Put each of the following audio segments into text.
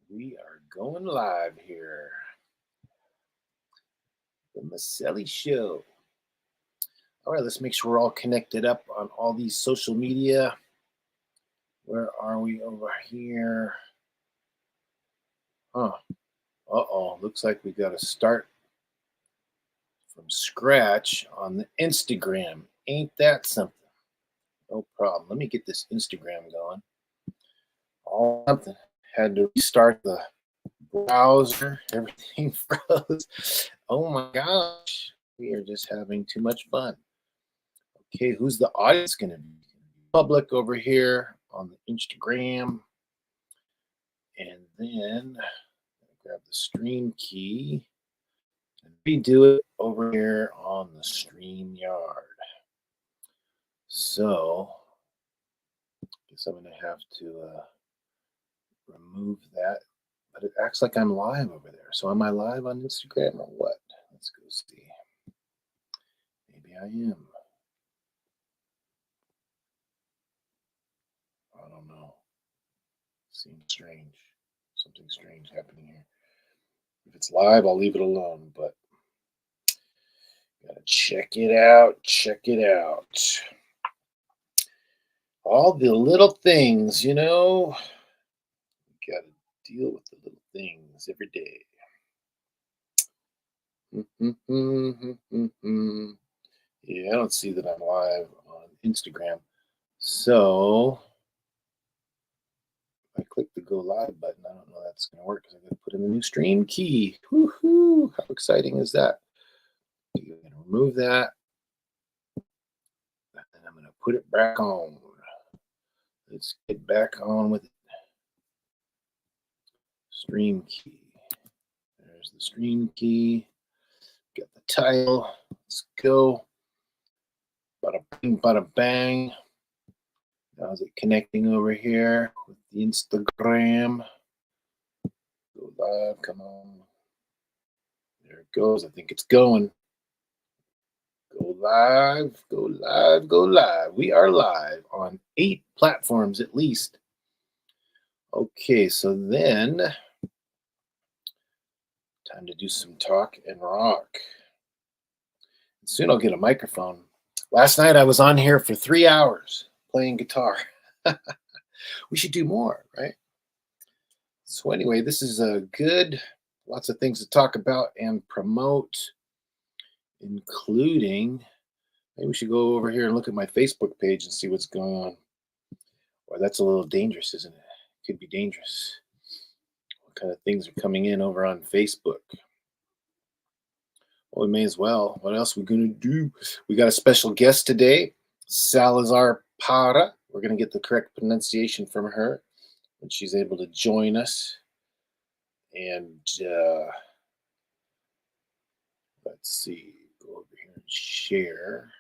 We are going live here. The Maselli Show. All right, let's make sure we're all connected up on all these social media. Where are we over here? Huh. Uh-oh. Looks like we got to start from scratch on the Instagram. Ain't that something? No problem. Let me get this Instagram going. All something. Had to restart the browser. Everything froze. Oh my gosh. We are just having too much fun. Okay, who's the audience going to be? Public over here on the Instagram. And then grab the stream key and redo it over here on the StreamYard. So, I guess I'm going to have to remove that. But it acts like I'm live over there. So am I live on Instagram or what? Let's go see. Maybe I am. I don't know. Seems strange. Something strange happening here. If it's live, I'll leave it alone, but gotta check it out. Check it out. All the little things, you know. You gotta deal with the little things every day. Yeah, I don't see that I'm live on Instagram. So I click the go live button. I don't know if that's going to work because I'm going to put in the new stream key. Woohoo! How exciting is that? I'm going to remove that. And I'm going to put it back on. Let's get back on with it. Stream key. There's the stream key. Got the title. Let's go. Bada bing, bada bang. Now is it connecting over here with the Instagram? Go live, come on. There it goes. I think it's going. Go live, go live, go live. We are live on 8 platforms at least. Okay, so then time to do some talk and rock. Soon I'll get a microphone. Last night I was on here for 3 hours playing guitar. We should do more, right? So anyway, this is a good, lots of things to talk about and promote, including, maybe we should go over here and look at my Facebook page and see what's going on. Well, that's a little dangerous, isn't it? It could be dangerous. What kind of things are coming in over on Facebook? Well, we may as well. What else are we going to do? We got a special guest today, Salazar Parra. We're going to get the correct pronunciation from her when she's able to join us. And let's see, go over here and share.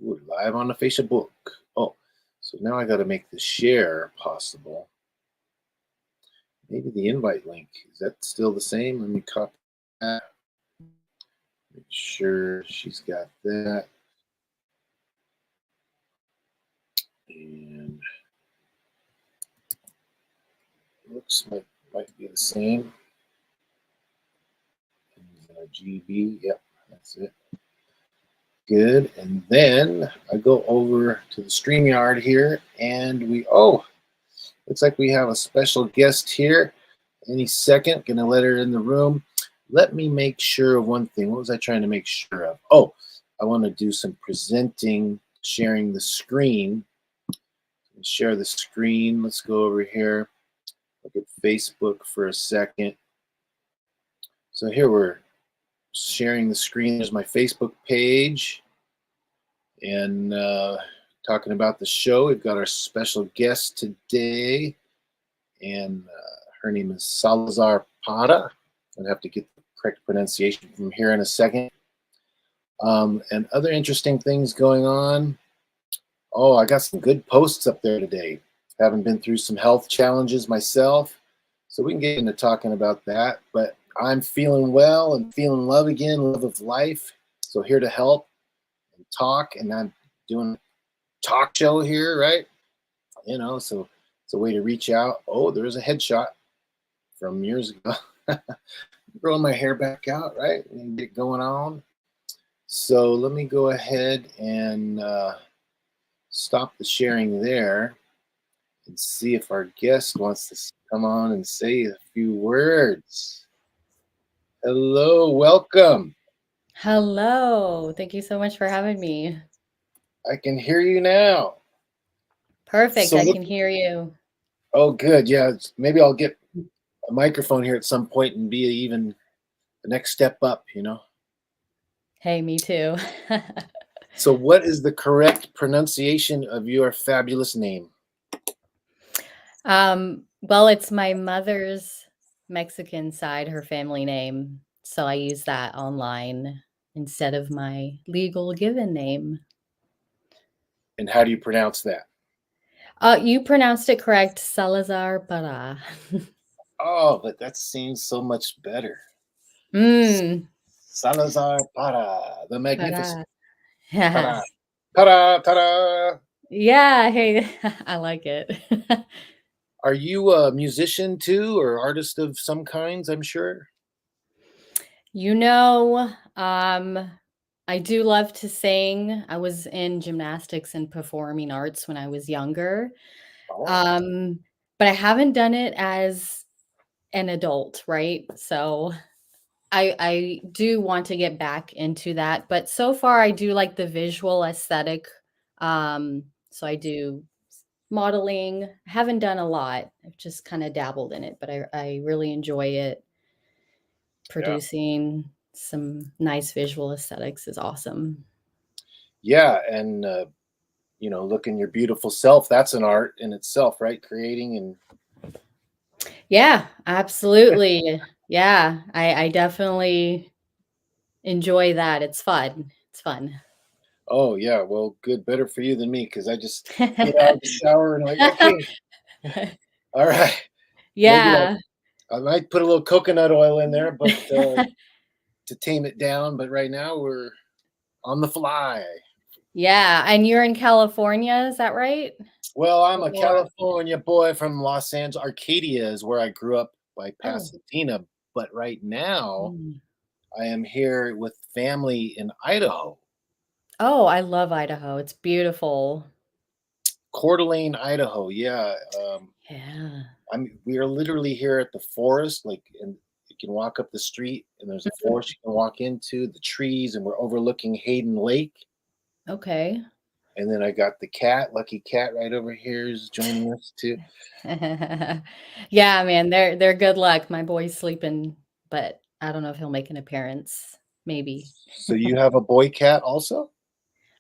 Ooh, live on the Facebook. Oh, so now I got to make the share possible. Maybe the invite link, is that still the same? Let me copy that. Make sure she's got that. And looks like might be the same. GB, yep, that's it. Good. And then I go over to the StreamYard here, and looks like we have a special guest here. Any second, gonna let her in the room. Let me make sure of one thing. What was I trying to make sure of? Oh, I want to do some presenting, sharing the screen. Share the screen. Let's go over here. Look at Facebook for a second. So here we're sharing the screen. There's my Facebook page. And talking about the show, we've got our special guest today. And her name is Salazar Parra. I'd have to get the correct pronunciation from here in a second. And other interesting things going on. Oh, I got some good posts up there today. Haven't been through some health challenges myself, so we can get into talking about that. But I'm feeling well and feeling love again, love of life. So here to help and talk, and I'm doing a talk show here, right? You know, so it's a way to reach out. Oh, there's a headshot. from years ago. Growing my hair back out, right? And get going on. So let me go ahead and stop the sharing there and see if our guest wants to come on and say a few words. Hello, welcome. Hello. Thank you so much for having me. I can hear you now. Perfect. So I look, can hear you. oh, good. Yeah, maybe I'll get a microphone here at some point and be even the next step up, you know? Hey, me too. So, what is the correct pronunciation of your fabulous name? Well, it's my mother's Mexican side, her family name. So I use that online instead of my legal given name. And how do you pronounce that? You pronounced it correct, Salazar Parra. Oh, but that seems so much better. Mm, Salazar Parra, the magnificent. Parra. Ta-da, ta-da, ta-da. Yeah, hey, I like it. Are you a musician too, or artist of some kinds? I'm sure. You know, um, I do love to sing. I was in gymnastics and performing arts when I was younger. Oh, Um, but I haven't done it as an adult, right? So I do want to get back into that. But so far I do like the visual aesthetic. So I do modeling. Haven't done a lot. I've just kind of dabbled in it, but I really enjoy it. yeah, Producing some nice visual aesthetics is awesome. yeah, and looking your beautiful self. That's an art in itself, right? Creating and Yeah, absolutely. Yeah, I definitely enjoy that. It's fun. It's fun. oh yeah, well, good, better for you than me because I just get out of the shower and like, okay, all right, maybe Yeah. I might put a little coconut oil in there, but to tame it down. But right now we're on the fly. Yeah, and you're in California, is that right? Well, I'm a Or California boy from Los Angeles. Arcadia is where I grew up by oh. Pasadena. But right now, Mm. I am here with family in Idaho, Oh, I love Idaho. It's beautiful. Coeur d'Alene, Idaho. Yeah, Yeah. we are literally here at the forest, like, and you can walk up the street, and there's a forest you can walk into, the trees, and we're overlooking Hayden Lake. Okay. And then I got the cat, Lucky Cat, right over here is joining us too. Yeah, man, they're good luck. My boy's sleeping, but I don't know if he'll make an appearance. Maybe. So you have a boy cat also?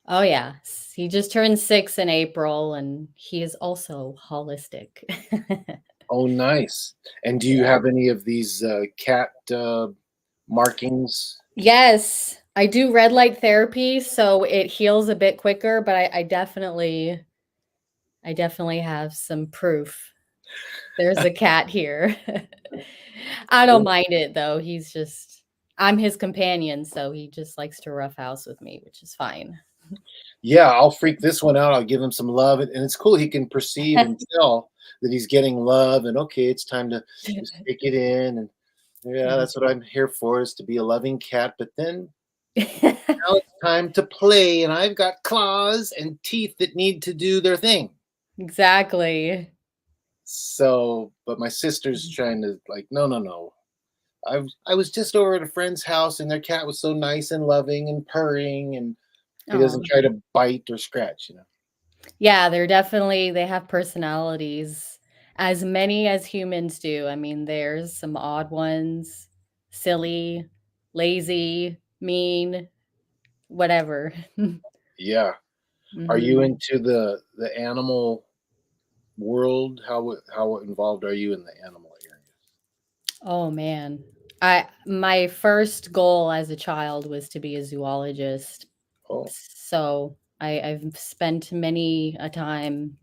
Oh yeah. He just turned 6 in April and he is also holistic. Oh, nice. And do you Yeah. have any of these cat markings? Yes, I do red light therapy, so it heals a bit quicker, but I definitely have some proof. There's a cat here. I don't mind it though. I'm his companion, so he just likes to roughhouse with me, which is fine. Yeah, I'll freak this one out. I'll give him some love, and it's cool. He can perceive and tell that he's getting love, and okay, it's time to just take it in. And yeah, that's what I'm here for, is to be a loving cat. But then now it's time to play, and I've got claws and teeth that need to do their thing. Exactly. So, but my sister's trying to like, no, no, no. I was just over at a friend's house, and their cat was so nice and loving and purring, and he doesn't Oh. try to bite or scratch. Yeah, they have personalities, as many as humans do. I mean, there's some odd ones, silly, lazy, mean, whatever. Yeah. Are you Mhm. into the animal world? How involved are you in the animal area? Oh man. My first goal as a child was to be a zoologist. Oh, So I've spent many a time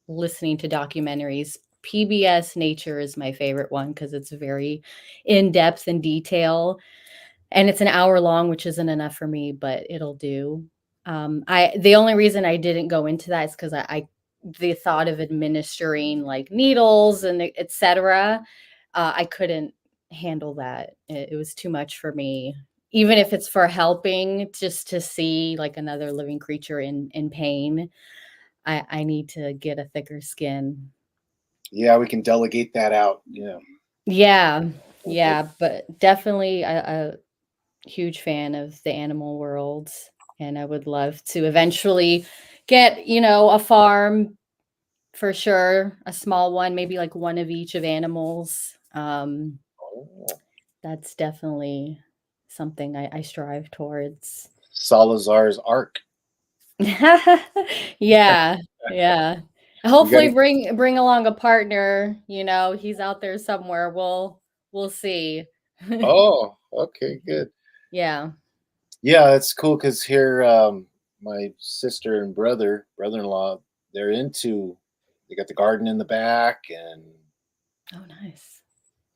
listening to documentaries. PBS Nature is my favorite one because it's very in depth and detail, and it's an hour long, which isn't enough for me, but it'll do. I The only reason I didn't go into that is because I the thought of administering like needles and etc. I couldn't handle that. It was too much for me. Even if it's for helping, just to see like another living creature in pain, I need to get a thicker skin. Yeah, we can delegate that out. Yeah, We're good. yeah, but definitely a huge fan of the animal world, and I would love to eventually get, a farm for sure, a small one, maybe like one of each of animals. Oh. That's definitely something I strive towards. Salazar's Ark. Yeah, yeah. We got Hopefully to. bring along a partner, he's out there somewhere. We'll see. Oh, okay, good. Yeah. Yeah, it's cool because here, my sister and brother-in-law, they're into. They got the garden in the back, and Oh, nice.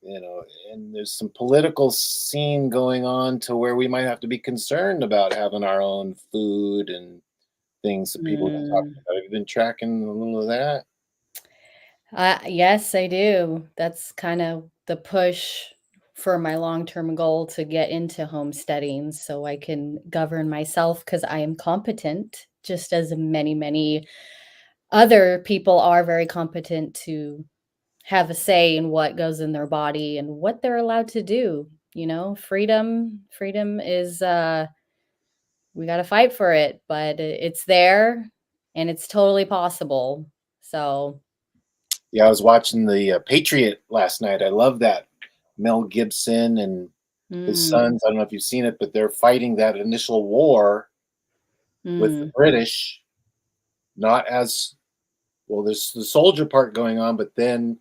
you know, and there's some political scene going on to where we might have to be concerned about having our own food and things that people have been talking Mm. about. Have you been tracking a little of that? Yes, I do. That's kind of the push for my long-term goal to get into homesteading so I can govern myself because I am competent, just as many, many other people are very competent to have a say in what goes in their body and what they're allowed to do. Freedom is we got to fight for it, but it's there and it's totally possible. So, Yeah, I was watching the Patriot last night. I love that. Mel Gibson and his mm, sons. I don't know if you've seen it, but they're fighting that initial war with the mm, British. Not as well. There's the soldier part going on, but then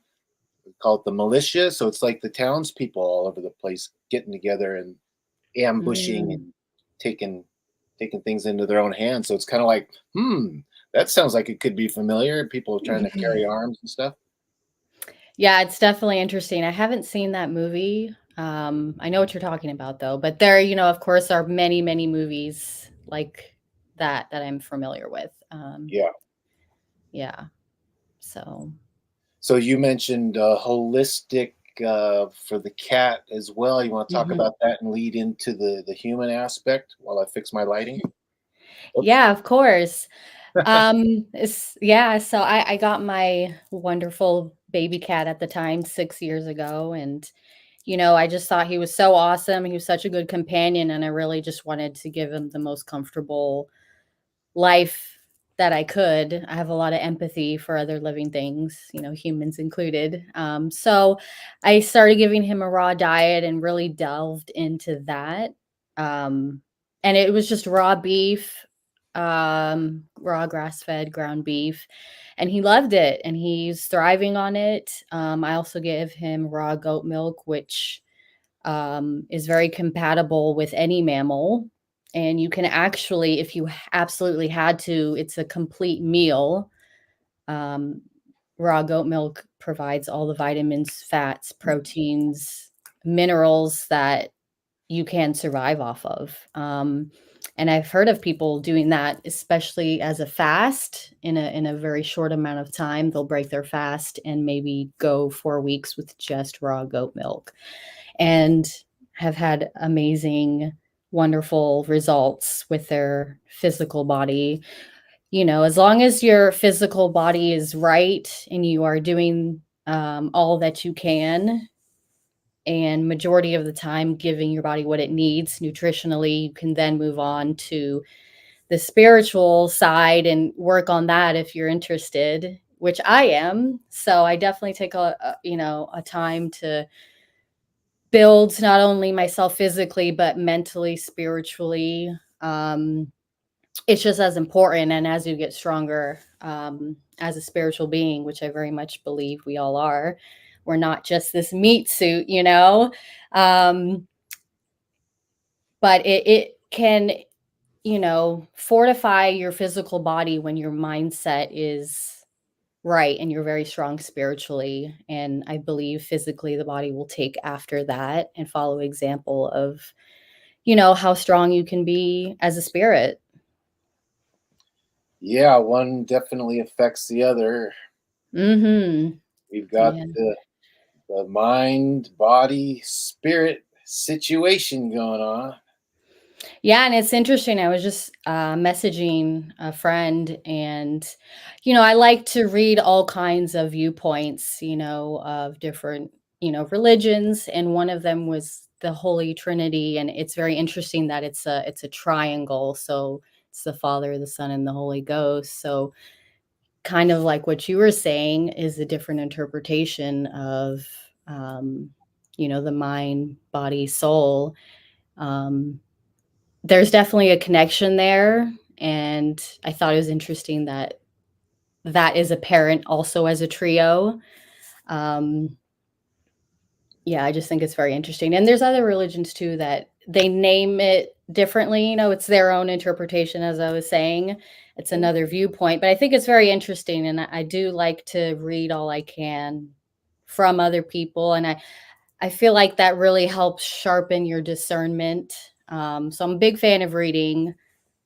we call it the militia. So it's like the townspeople all over the place getting together and ambushing mm. and taking taking things into their own hands. So it's kind of like, that sounds like it could be familiar. People trying to carry arms and stuff. Yeah, it's definitely interesting. I haven't seen that movie. I know what you're talking about though, but there, of course, are many, many movies like that I'm familiar with. Yeah. Yeah. So, So you mentioned holistic for the cat as well. You want to talk mhm. about that and lead into the human aspect while I fix my lighting? Oops. Yeah, of course. Yeah, so I got my wonderful baby cat at the time 6 years ago, and I just thought he was so awesome. He was such a good companion, and I really just wanted to give him the most comfortable life that I could. I have a lot of empathy for other living things, humans included. So I started giving him a raw diet and really delved into that. And it was just raw beef, raw grass fed ground beef. And he loved it and he's thriving on it. I also give him raw goat milk, which is very compatible with any mammal. And you can actually, if you absolutely had to, it's a complete meal. Um, Raw goat milk provides all the vitamins, fats, proteins, minerals that you can survive off of. And I've heard of people doing that, especially as a fast in a very short amount of time. They'll break their fast and maybe go 4 weeks with just raw goat milk and have had amazing, wonderful results with their physical body. As long as your physical body is right and you are doing all that you can, and majority of the time giving your body what it needs nutritionally, you can then move on to the spiritual side and work on that if you're interested, which I am. So I definitely take a time to build not only myself physically but mentally, spiritually. It's just as important, and as you get stronger as a spiritual being, which I very much believe we all are, we're not just this meat suit, um, but it can fortify your physical body when your mindset is right and you're very strong spiritually. And I believe physically the body will take after that and follow example of how strong you can be as a spirit. Yeah, one definitely affects the other. Mhm. We've got Yeah. the mind, body, spirit situation going on. Yeah, and it's interesting. I was just messaging a friend, and I like to read all kinds of viewpoints, of different, religions, and one of them was the Holy Trinity, and it's very interesting that it's a triangle. So it's the Father, the Son, and the Holy Ghost. So kind of like what you were saying is a different interpretation of, the mind, body, soul. Um, there's definitely a connection there, and I thought it was interesting that that is apparent also as a trio. Um, yeah, I just think it's very interesting, and there's other religions too that they name it differently. It's their own interpretation, as I was saying. It's another viewpoint, but I think it's very interesting, and I do like to read all I can from other people, and I feel like that really helps sharpen your discernment. So I'm a big fan of reading.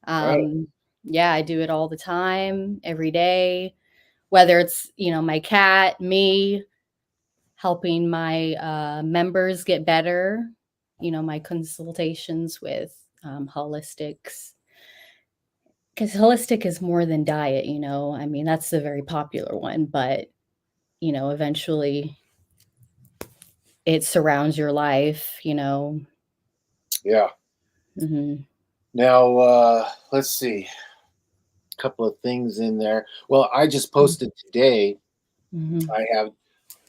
Right. Yeah, I do it all the time, every day, whether it's, my cat, me, helping my members get better, my consultations with holistics. Because holistic is more than diet, I mean, that's a very popular one, but, eventually it surrounds your life, Yeah. Mhm. Now, let's see. A couple of things in there. Well, I just posted today. Mhm. I have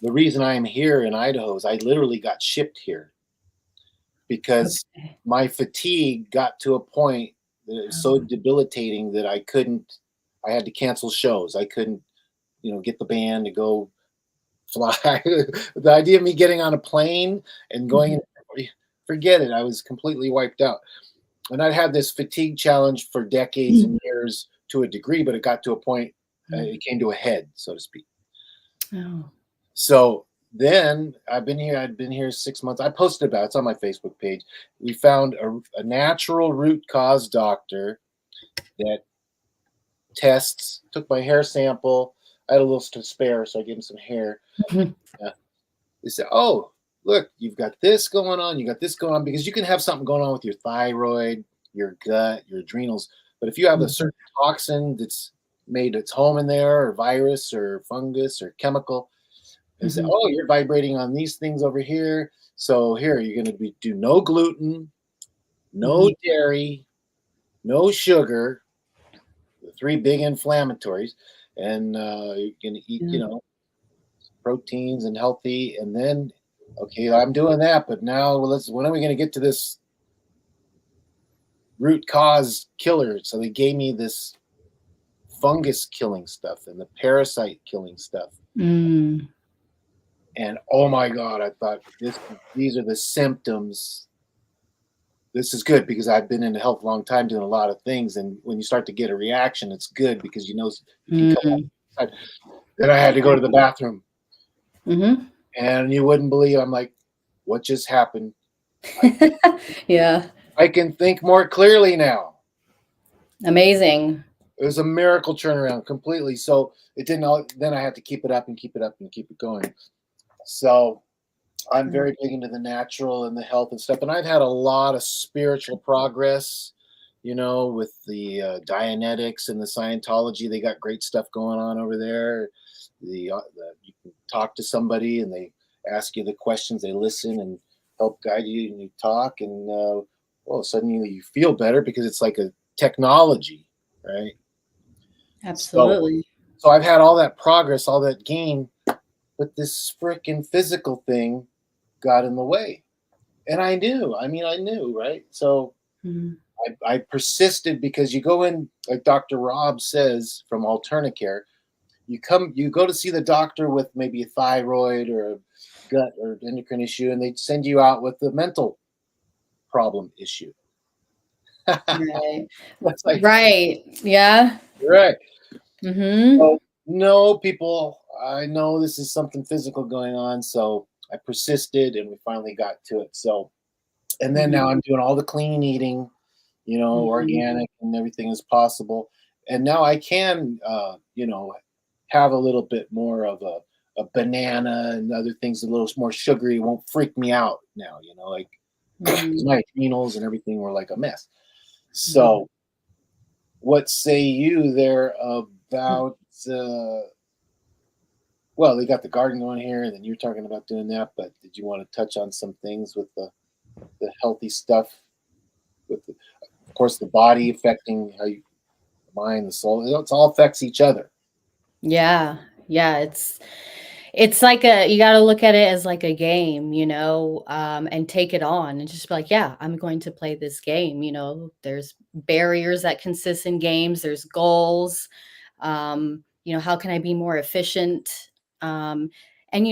the reason I am here in Idaho is I literally got shipped here because Okay. my fatigue got to a point that it was so Oh. debilitating that I had to cancel shows. I couldn't, get the band to go fly. The idea of me getting on a plane and going, Mhm. forget it. I was completely wiped out. And I'd had this fatigue challenge for decades and years to a degree, but it got to a point, Mhm. it came to a head, so to speak. Oh. So then I've been here. I'd been here 6 months. I posted about it. It's on my Facebook page. We found a natural root cause doctor that tests. Took my hair sample. I had a little to spare, so I gave him some hair. Mhm. They said, "Oh, look, you've got this going on. You got this going on because you can have something going on with your thyroid, your gut, your adrenals. But if you have a Mhm. certain toxin that's made its home in there, or virus, or fungus, or chemical, they say, Mhm. oh, you're vibrating on these things over here. So here you're going to do no gluten, no Mhm. dairy, no sugar, the three big inflammatories, and you're going to eat, Yeah. proteins and healthy. And then, okay, I'm doing that, but now when are we going to get to this root cause killer? So they gave me this fungus killing stuff and the parasite killing stuff. Mm. And oh my God, I thought these are the symptoms. This is good because I've been in health a long time doing a lot of things. And when you start to get a reaction, it's good because you can come Mm. outside. Then I had to go to the bathroom Mhm. and you wouldn't believe, I'm like, what just happened? I, Yeah. I can think more clearly now. Amazing. It was a miracle turnaround completely. So it didn't, then I had to keep it up and keep it up and keep it going. So I'm Mm. very big into the natural and the health and stuff. And I've had a lot of spiritual progress, with the Dianetics and the Scientology. They got great stuff going on over there. You can talk to somebody and they ask you the questions, they listen and help guide you, and you talk, and well, suddenly you feel better because it's like a technology, right? So, Absolutely. so I've had all that progress, all that gain, but this freaking physical thing got in the way. And I knew, I knew, right? So Mhm. I persisted because you go in, like Dr. Rob says from Alternacare, you go to see the doctor with maybe a thyroid or a gut or endocrine issue, and they send you out with the mental problem issue. Right. That's like, Right. Yeah. right. Mhm. So, no, people, I know this is something physical going on. So I persisted and we finally got to it. So, and then Mhm. now I'm doing all the clean eating, Mhm. organic and everything is possible. And now I can, have a little bit more of a banana and other things a little more sugary won't freak me out now, like because Mhm. my adrenals and everything were like a mess. Mhm. So, what say you there about? Well, they got the garden going here, and then you're talking about doing that. But did you want to touch on some things with the healthy stuff? With of course, the body affecting how you, the mind, the soul. It all affects each other. Yeah. Yeah, it's like you got to look at it as like a game, and take it on and just be like, yeah, I'm going to play this game. There's barriers that consist in games, there's goals. How can I be more efficient? Um, and,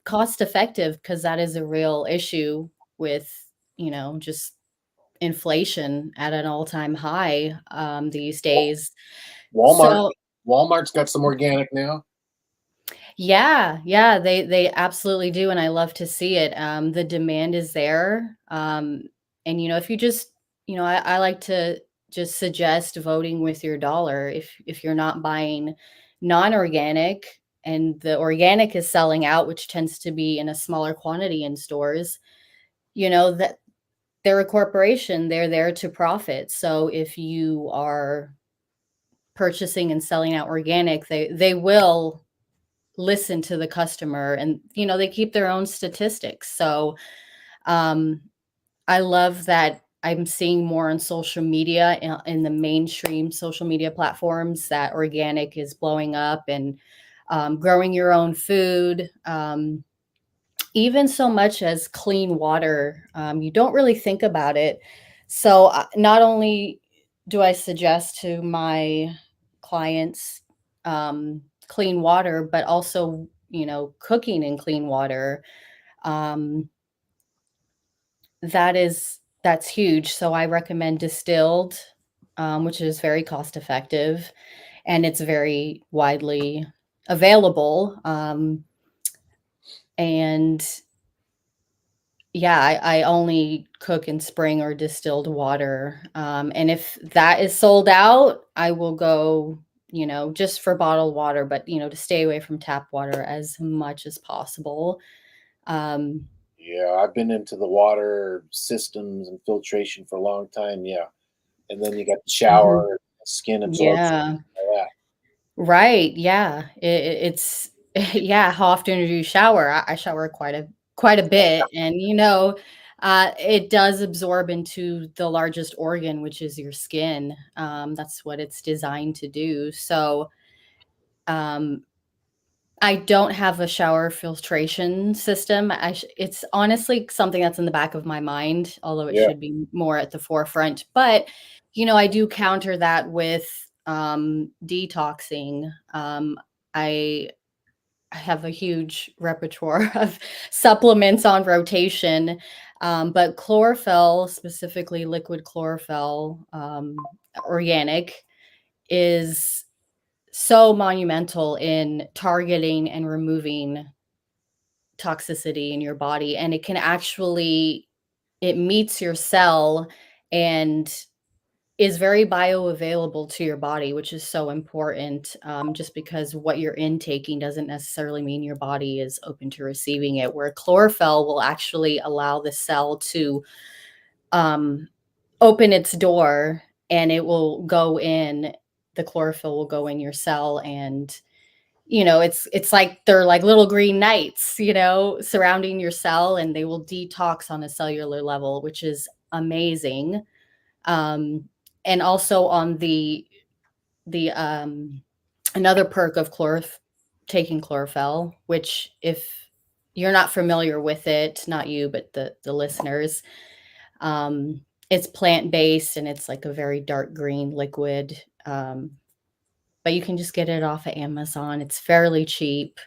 cost effective, because that is a real issue with, just inflation at an all-time high these days. Walmart, So, Walmart's got some organic now. yeah, yeah, they absolutely do, and I love to see it. The demand is there, and if you just, I like to just suggest voting with your dollar. If you're not buying non-organic and the organic is selling out, which tends to be in a smaller quantity in stores, that they're a corporation, they're there to profit. So if you are purchasing and selling out organic, they will listen to the customer, and they keep their own statistics. So um I love that I'm seeing more on social media, in the mainstream social media platforms, that organic is blowing up, and growing your own food, even so much as clean water. You don't really think about it. So not only do I suggest to my clients clean water, but also, cooking in clean water. Um, that's huge. So I recommend distilled, which is very cost effective, and it's very widely available. And yeah, I only cook in spring or distilled water. And if that is sold out, I will go, just for bottled water, but, to stay away from tap water as much as possible. Um, Yeah, I've been into the water systems and filtration for a long time. Yeah, and then you got the mhm. shower, skin absorption, Yeah, all that. right. Yeah. It's, yeah. How often do you shower? I shower quite a bit, and it does absorb into the largest organ, which is your skin. That's what it's designed to do. So, um, I don't have a shower filtration system. It's honestly something that's in the back of my mind, although it Yeah, should be more at the forefront. But, I do counter that with detoxing. I have a huge repertoire of supplements on rotation, but chlorophyll, specifically liquid chlorophyll, organic, is so monumental in targeting and removing toxicity in your body, and it meets your cell and is very bioavailable to your body, which is so important. Just because what you're intaking doesn't necessarily mean your body is open to receiving it, where chlorophyll will actually allow the cell to um, open its door, and it will go in, the chlorophyll will go in your cell, and it's like they're like little green knights, surrounding your cell, and they will detox on a cellular level, which is amazing. Um, and also on the another perk of taking chlorophyll, which, if you're not familiar with it, not you, but the listeners, it's plant based, and it's like a very dark green liquid. But you can just get it off of Amazon. It's fairly cheap.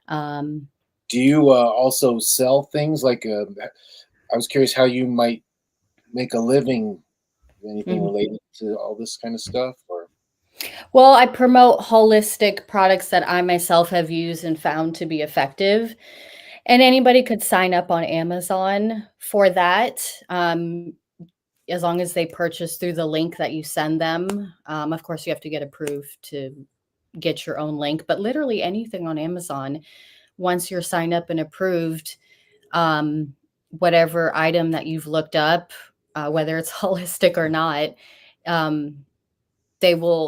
Um, do you also sell things like? I was curious how you might make a living. Anything mhm. related to all this kind of stuff, or Well, I promote holistic products that I myself have used and found to be effective. And anybody could sign up on Amazon for that, as long as they purchase through the link that you send them. Of course, you have to get approved to get your own link, but literally anything on Amazon once you're signed up and approved, whatever item that you've looked up, whether it's holistic or not,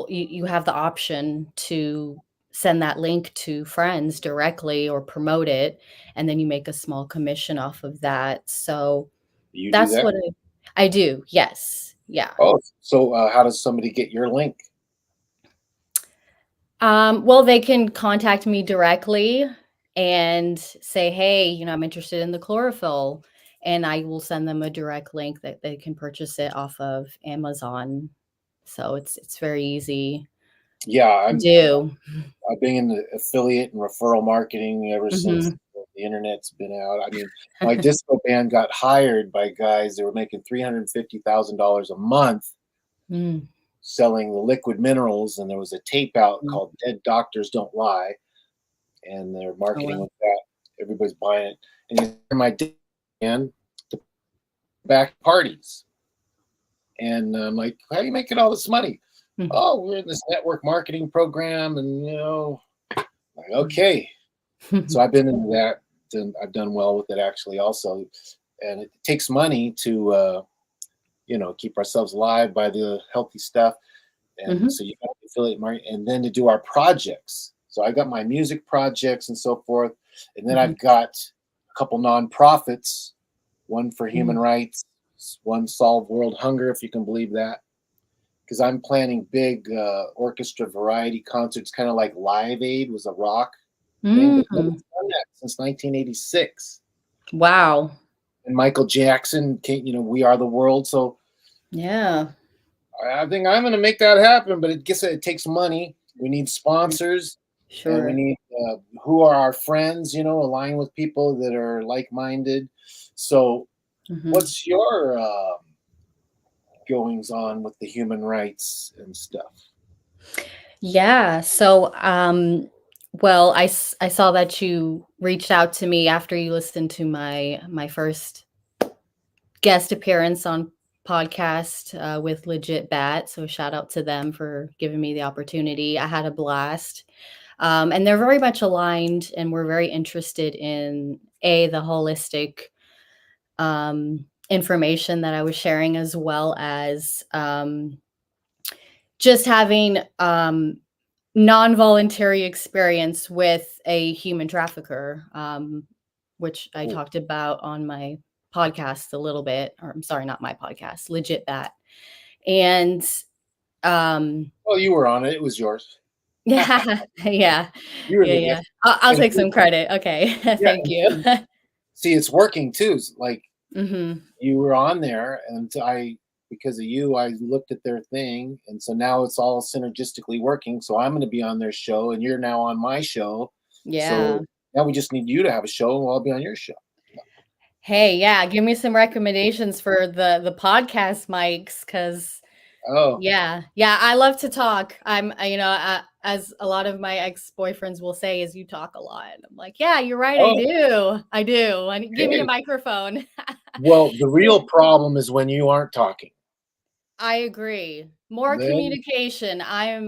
you have the option to send that link to friends directly or promote it, and then you make a small commission off of that. So You do that's that? what I do. Yes. Yeah. Oh, so how does somebody get your link? Well, they can contact me directly and say, hey, I'm interested in the chlorophyll. And I will send them a direct link that they can purchase it off of Amazon. So it's very easy Yeah, to do. I've been in the affiliate and referral marketing ever since Mhm. the internet's been out. I mean, my disco band got hired by guys that were making $350,000 a month Mm. selling the liquid minerals, and there was a tape out Mm. called "Dead Doctors Don't Lie," and they're Oh, marketing well. with that. Everybody's buying it, and you hear my band to back parties, and I'm like, "How are you making all this money?" Mm. Oh, we're in this network marketing program, and like, okay. So I've been into that, and I've done well with it actually also, and it takes money to keep ourselves alive by the healthy stuff, and Mhm. so you got to affiliate marketing, and then to do our projects. So I got my music projects and so forth, and then Mhm. I've got a couple nonprofits, one for human Mm. rights, one solve world hunger, if you can believe that, because I'm planning big orchestra variety concerts, kind of like Live Aid was a rock thing, but Mm. nobody's done that since 1986. Wow. And Michael Jackson came, We Are the World. So Yeah. I think I'm going to make that happen, but it takes money. We need sponsors, and we Sure. need who are our friends, align with people that are like-minded. So Mhm. what's your goings on with the human rights and stuff? Yeah. So, well, I saw that you reached out to me after you listened to my first guest appearance on podcast with Legit Bat. So shout out to them for giving me the opportunity. I had a blast. And they're very much aligned, and we're very interested in the holistic information that I was sharing, as well as just having non-voluntary experience with a human trafficker, which I Cool. talked about on my podcast a little bit, or I'm sorry, not my podcast, Legit That. And Well, you were on it. It was yours. yeah, yeah, You were yeah, the yeah. guest. I'll And take some credit. Okay, yeah, thank you. see, it's working too. Like Hmm. you were on there, and because of you, I looked at their thing, and so now it's all synergistically working. So I'm going to be on their show, and you're now on my show. Yeah. So now we just need you to have a show, and I'll be on your show. Hey, yeah, give me some recommendations for the podcast mics, because Oh, yeah, yeah, I love to talk. As a lot of my ex-boyfriends will say, is you talk a lot. I'm like, yeah, you're right, oh, I do. And give me a hey. microphone. Well, the real problem is when you aren't talking. I agree. More Then, communication. I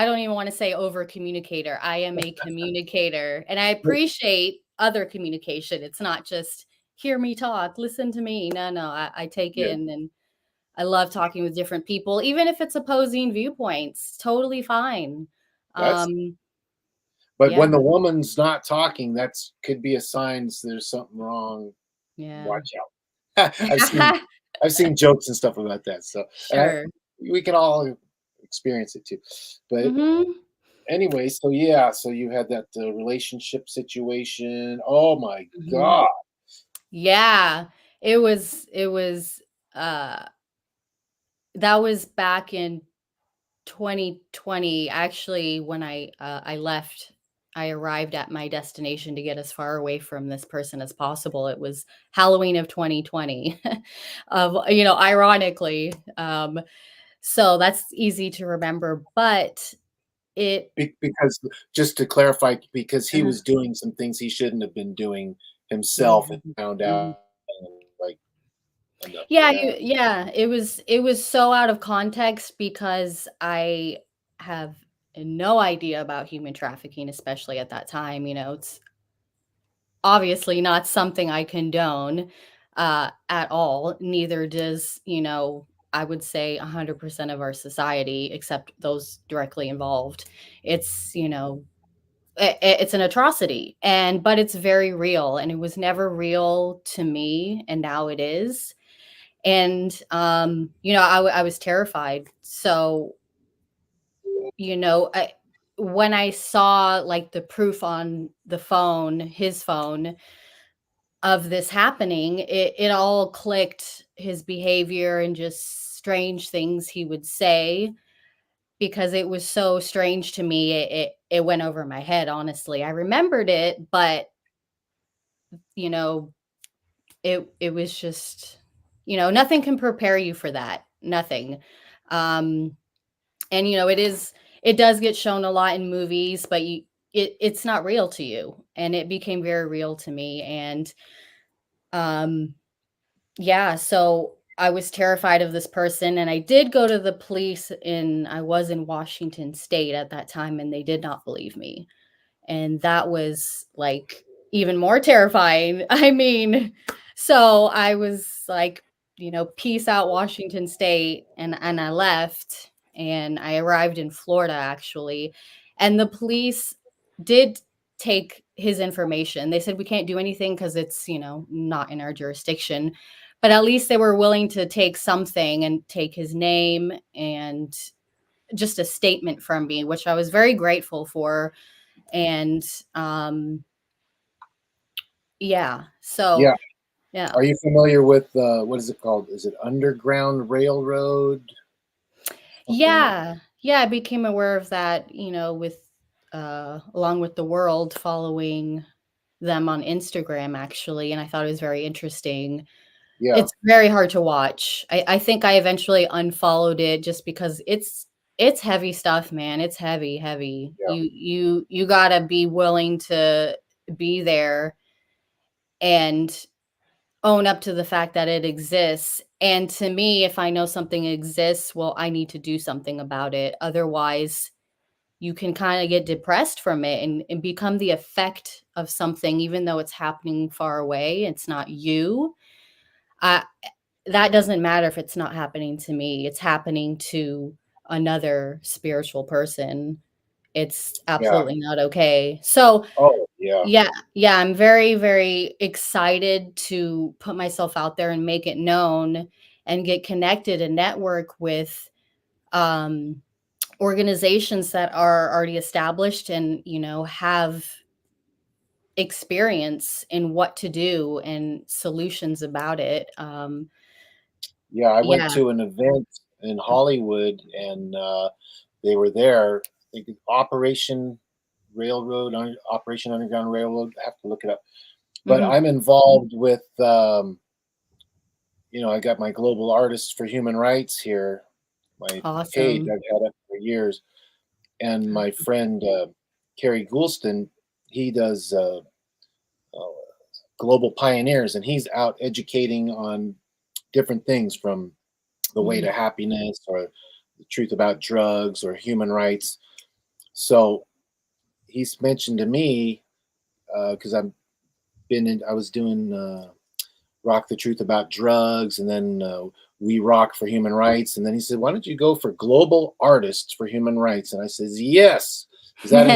don't even want to say over communicator. I am a communicator, and I appreciate other communication. It's not just hear me talk, listen to me. No, no, I take yeah, in, and I love talking with different people, even if it's opposing viewpoints. Totally fine. that's. Um, But yeah, when the woman's not talking, that's could be a sign there's something wrong. yeah. Watch out. I've seen jokes and stuff about that. So Sure. we can all experience it too. But Mhm. anyway, so yeah, so you had that relationship situation. Oh my Mhm. god! Yeah. It was uh that was back in 2020. Actually, when I left, I arrived at my destination to get as far away from this person as possible. It was Halloween of 2020. Ironically. So that's easy to remember, but it Because just to clarify, because he uh was doing some things he shouldn't have been doing himself, and mhm, found mhm. out, and, like, end up, Yeah, yeah. it was so out of context, because I have no idea about human trafficking, especially at that time. It's obviously not something I condone at all. Neither does, I would say 100% of our society, except those directly involved. It's, it's an atrocity, but it's very real, and it was never real to me, and now it is. And I was terrified. So when I saw like the proof on the phone, his phone, of this happening, it all clicked, his behavior and just strange things he would say, because it was so strange to me. It went over my head, honestly. I remembered it, but you know, it was just, nothing can prepare you for that. Nothing. Um and it does get shown a lot in movies, but it's not real to you. And it became very real to me. And um yeah, so I was terrified of this person, and I did go to the police. I was in Washington State at that time, and they did not believe me. And that was like even more terrifying. I mean, so I was like, peace out, Washington State. And I left, and I arrived in Florida, actually. And the police did take his information. They said, we can't do anything because it's, not in our jurisdiction. But at least they were willing to take something and take his name and just a statement from me, which I was very grateful for. And yeah, so Yeah. yeah. Are you familiar with what is it called? Is it Underground Railroad? Yeah. Yeah, I became aware of that, with along with the world, following them on Instagram, actually, and I thought it was very interesting. Yeah. It's very hard to watch. I think I eventually unfollowed it just because it's heavy stuff, man. It's heavy, heavy. Yeah. You gotta be willing to be there and own up to the fact that it exists. And to me, if I know something exists, well, I need to do something about it. Otherwise, you can kind of get depressed from it, and become the effect of something, even though it's happening far away. It's not you. I, that doesn't matter if it's not happening to me. It's happening to another spiritual person. It's Yeah. absolutely not okay. So, Oh, yeah. yeah, I'm very, very excited to put myself out there and make it known and get connected and network with um, organizations that are already established and, have experience in what to do and solutions about it. Yeah. I went Yeah. to an event in Hollywood, and they were there. I think Operation Underground Railroad. I have to look it up. But Mhm. I'm involved with, I got my Global Artists for Human Rights here, my page Awesome. I've had up for years. And my friend Kerry Goulston, he does uh, Global Pioneers, and he's out educating on different things, from the way Mhm. to happiness, or the truth about drugs, or human rights. So he's mentioned to me, because I was doing Rock the Truth About Drugs, and then We Rock for Human Rights. And then he said, why don't you go for Global Artists for Human Rights? And I says, yes, because that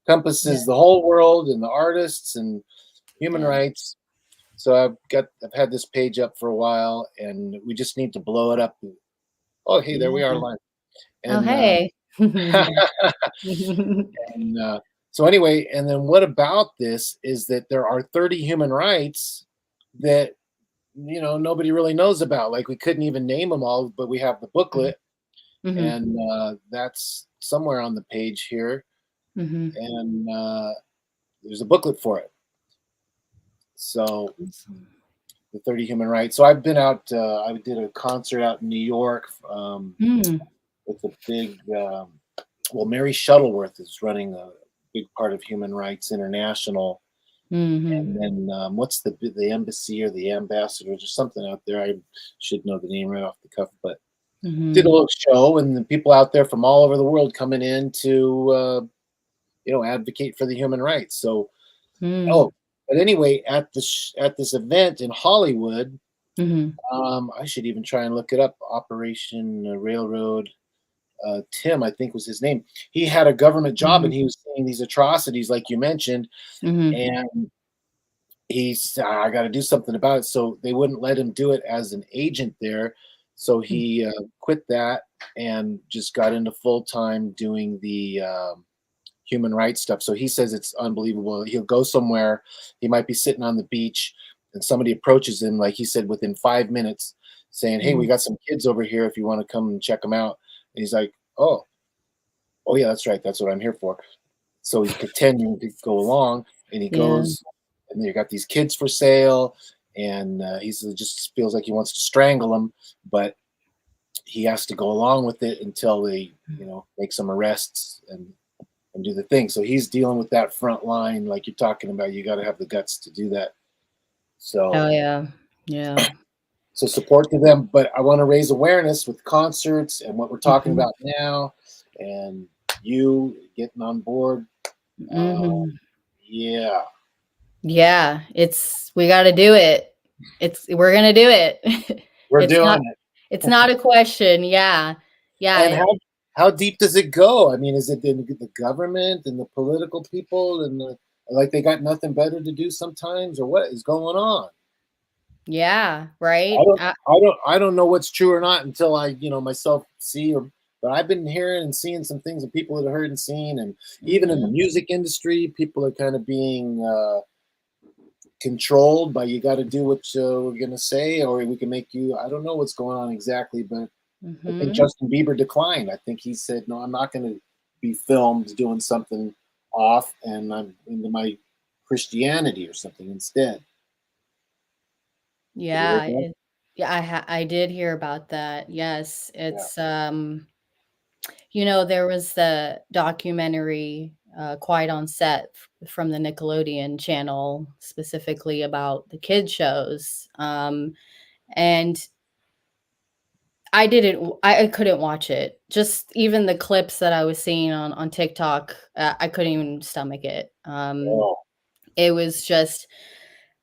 encompasses the whole world, and the artists, and human Yeah. rights. So I've had this page up for a while, and we just need to blow it up. Oh, hey, there we are Yeah. live. Oh, And hey. and so anyway, and then what about this is that there are 30 human rights that nobody really knows about. Like, we couldn't even name them all, but we have the booklet, Mhm. and that's somewhere on the page here, Mhm. and there's a booklet for it. So Awesome. the 30 human rights. So I've been out. I did a concert out in New York Mm. with a big. Well, Mary Shuttleworth is running a big part of Human Rights International, Mhm. and then what's the embassy or the ambassador? There's something out there. I should know the name right off the cuff, but did a Mhm. little show, and the people out there from all over the world coming in to advocate for the human rights. So, Mm. oh, But anyway, at this event in Hollywood, Hmm. I should even try and look it up. Operation Railroad. Tim, I think was his name. He had a government job, Hmm. and he was seeing these atrocities, like you mentioned, Hmm. and he's I got to do something about it. So they wouldn't let him do it as an agent there. So he quit that and just got into full time doing the human rights stuff. So he says it's unbelievable. He'll go somewhere, he might be sitting on the beach, and somebody approaches him, like he said, within 5 minutes, saying, "Hey, we Hmm. got some kids over here if you want to come and check them out." And he's like, "Oh yeah, that's right. That's what I'm here for." So he's pretending to go along, and he Yeah. goes, and you got these kids for sale, and he's just feels like he wants to strangle them, but he has to go along with it until they, make some arrests and do the thing. So he's dealing with that front line, like you're talking about. You got to have the guts to do that. Oh So, yeah. Yeah. so support to them, but I want to raise awareness with concerts and what we're talking Hmm. about now, and you getting on board. Uh, Hmm. yeah, Yeah, we got to do it. We're gonna do it. we're It's not doing it. it's not a question. Yeah, yeah. And how deep does it go? I mean, is it in the government and the political people and like they got nothing better to do sometimes, or what is going on? Yeah, I right. don't, I don't know what's true or not until I, myself see. But I've been hearing and seeing some things that people have heard and seen, and even in the Mhm. music industry, people are kind of being controlled by you got to do what we're gonna say, or we can make you. I don't know what's going on exactly, but I think Mhm. Justin Bieber declined. I think he said, "No, I'm not going to be filmed doing something off, and I'm into my Christianity or something instead." Have you heard Yeah, that? yeah, I did hear about that. Yes, Yeah. it's there was the documentary Quiet on Set from the Nickelodeon channel specifically about the kid shows. And I couldn't watch it. Just even the clips that I was seeing on TikTok, I couldn't even stomach it. Oh, It was just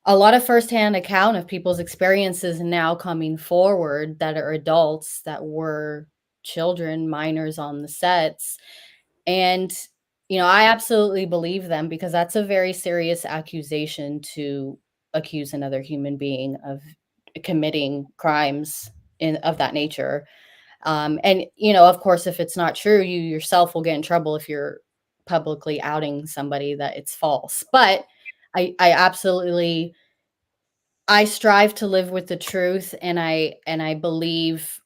a lot of firsthand account of people's experiences now coming forward that are adults that were children, minors on the sets. And, I absolutely believe them because that's a very serious accusation to accuse another human being of committing crimes of that nature. And, of course, if it's not true, you yourself will get in trouble if you're publicly outing somebody that it's false. But I absolutely I strive to live with the truth, and I believe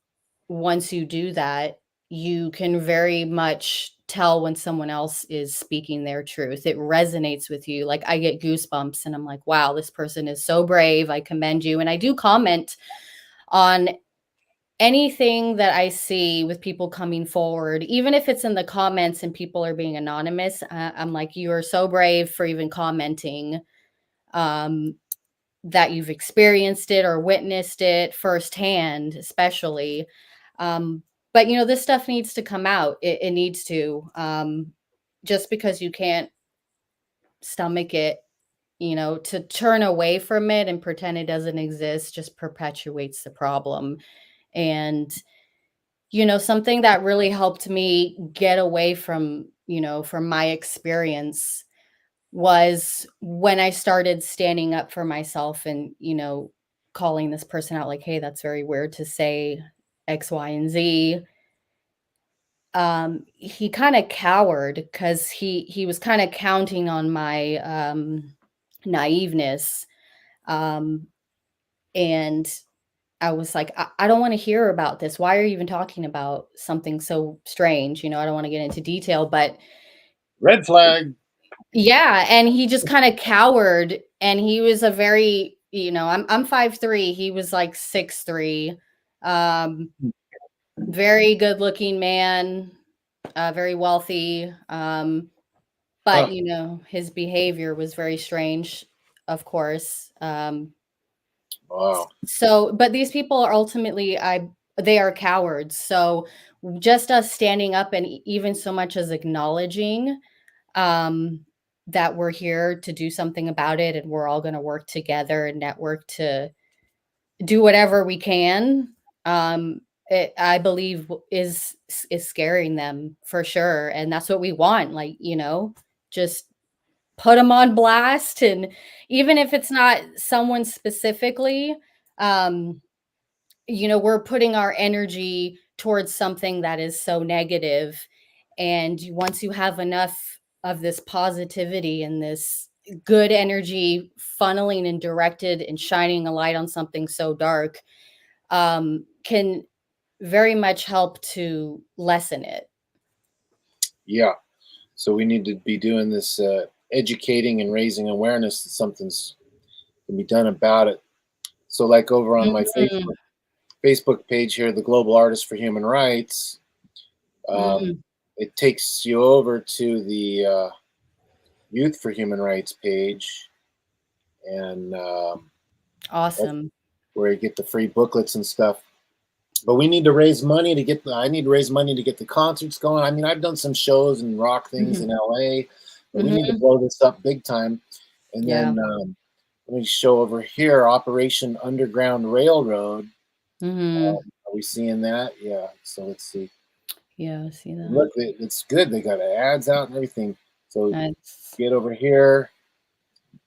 once you do that, you can very much tell when someone else is speaking their truth. It resonates with you. Like I get goosebumps and I'm like, wow, this person is so brave. I commend you. And I do comment on anything that I see with people coming forward, even if it's in the comments and people are being anonymous. I'm like, you are so brave for even commenting. Um, that you've experienced it or witnessed it firsthand, especially. But this stuff needs to come out. It needs to. Just because you can't stomach it, to turn away from it and pretend it doesn't exist just perpetuates the problem. And something that really helped me get away from my experience was when I started standing up for myself and, calling this person out like, "Hey, that's very weird to say X, Y, and Z." He kinda cowered because he was kinda counting on my, naiveness, um, and I was like, "I don't wanna hear about this. Why are you even talking about something so strange?" I don't wanna get into detail, but red flag. yeah, and he just kinda cowered, and he was a very I'm 5'3", he was like 6'3", um, very good-looking man, very wealthy, but, Huh. his behavior was very strange, of course, Wow. but these people are ultimately they are cowards, so just us standing up and even so much as acknowledging, um that we're here to do something about it, and we're all going to work together and network to do whatever we can. I believe is scaring them for sure, and that's what we want. Like, just put them on blast, and even if it's not someone specifically, um, we're putting our energy towards something that is so negative. And once you have enough of this positivity and this good energy funneling and directed and shining a light on something so dark, can very much help to lessen it. Yeah. So we need to be doing this educating and raising awareness that something's can be done about it. So like over on my Mhm. Facebook page here, the Global Artists for Human Rights, Mm. it takes you over to the Youth for Human Rights page, and that's Awesome. where you get the free booklets and stuff. But we need to raise money to get I need to raise money to get the concerts going. I mean, I've done some shows and rock things in Mhm. LA, but we need to Mhm. blow this up big time. And Yeah. then let me show over here, Operation Underground Railroad. Mhm. Are we seeing that? Yeah. So let's see. Yeah, I see that. Look, it's good. They got ads out and everything. So That's get over here,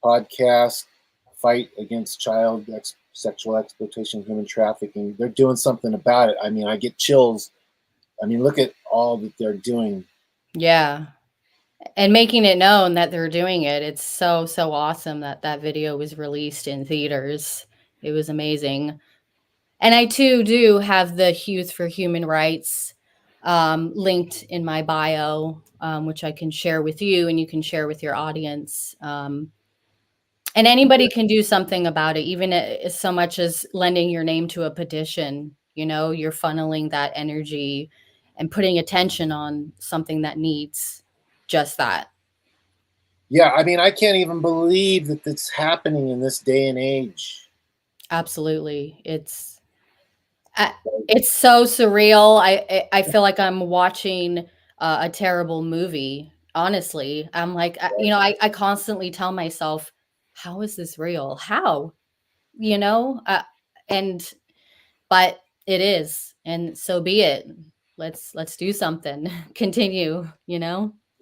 podcast, fight against sexual exploitation, human trafficking. They're doing something about it. I mean, I get chills. I mean, look at all that they're doing. yeah. And making it known that they're doing it. It's so, so awesome that that video was released in theaters. It was amazing. And I too do have the Youth for Human Rights linked in my bio, which I can share with you and you can share with your audience. And anybody can do something about it, even as so much as lending your name to a petition. You're funneling that energy and putting attention on something that needs just that. Yeah, I mean, I can't even believe that it's happening in this day and age. Absolutely. It's so surreal. I feel like I'm watching a terrible movie. Honestly, I'm like, I constantly tell myself, "How is this real? How?" You know, and but it is, and so be it. Let's do something. Continue.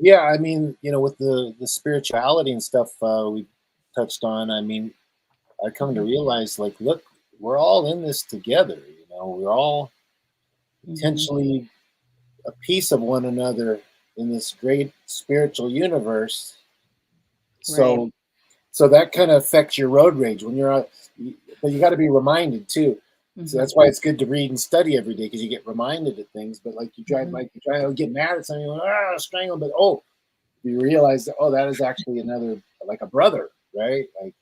Yeah, I mean, with the spirituality and stuff we touched on. I mean, I come to Mhm, realize, like, look, we're all in this together. We're all mhm. potentially a piece of one another in this great spiritual universe. Right. So, so that kind of affects your road rage when you're out. But you got to be reminded too. So Mhm, that's why it's good to read and study every day because you get reminded of things. But like mhm. you try to get mad at something, strangle. But you realize that that is actually another like a brother, right? Like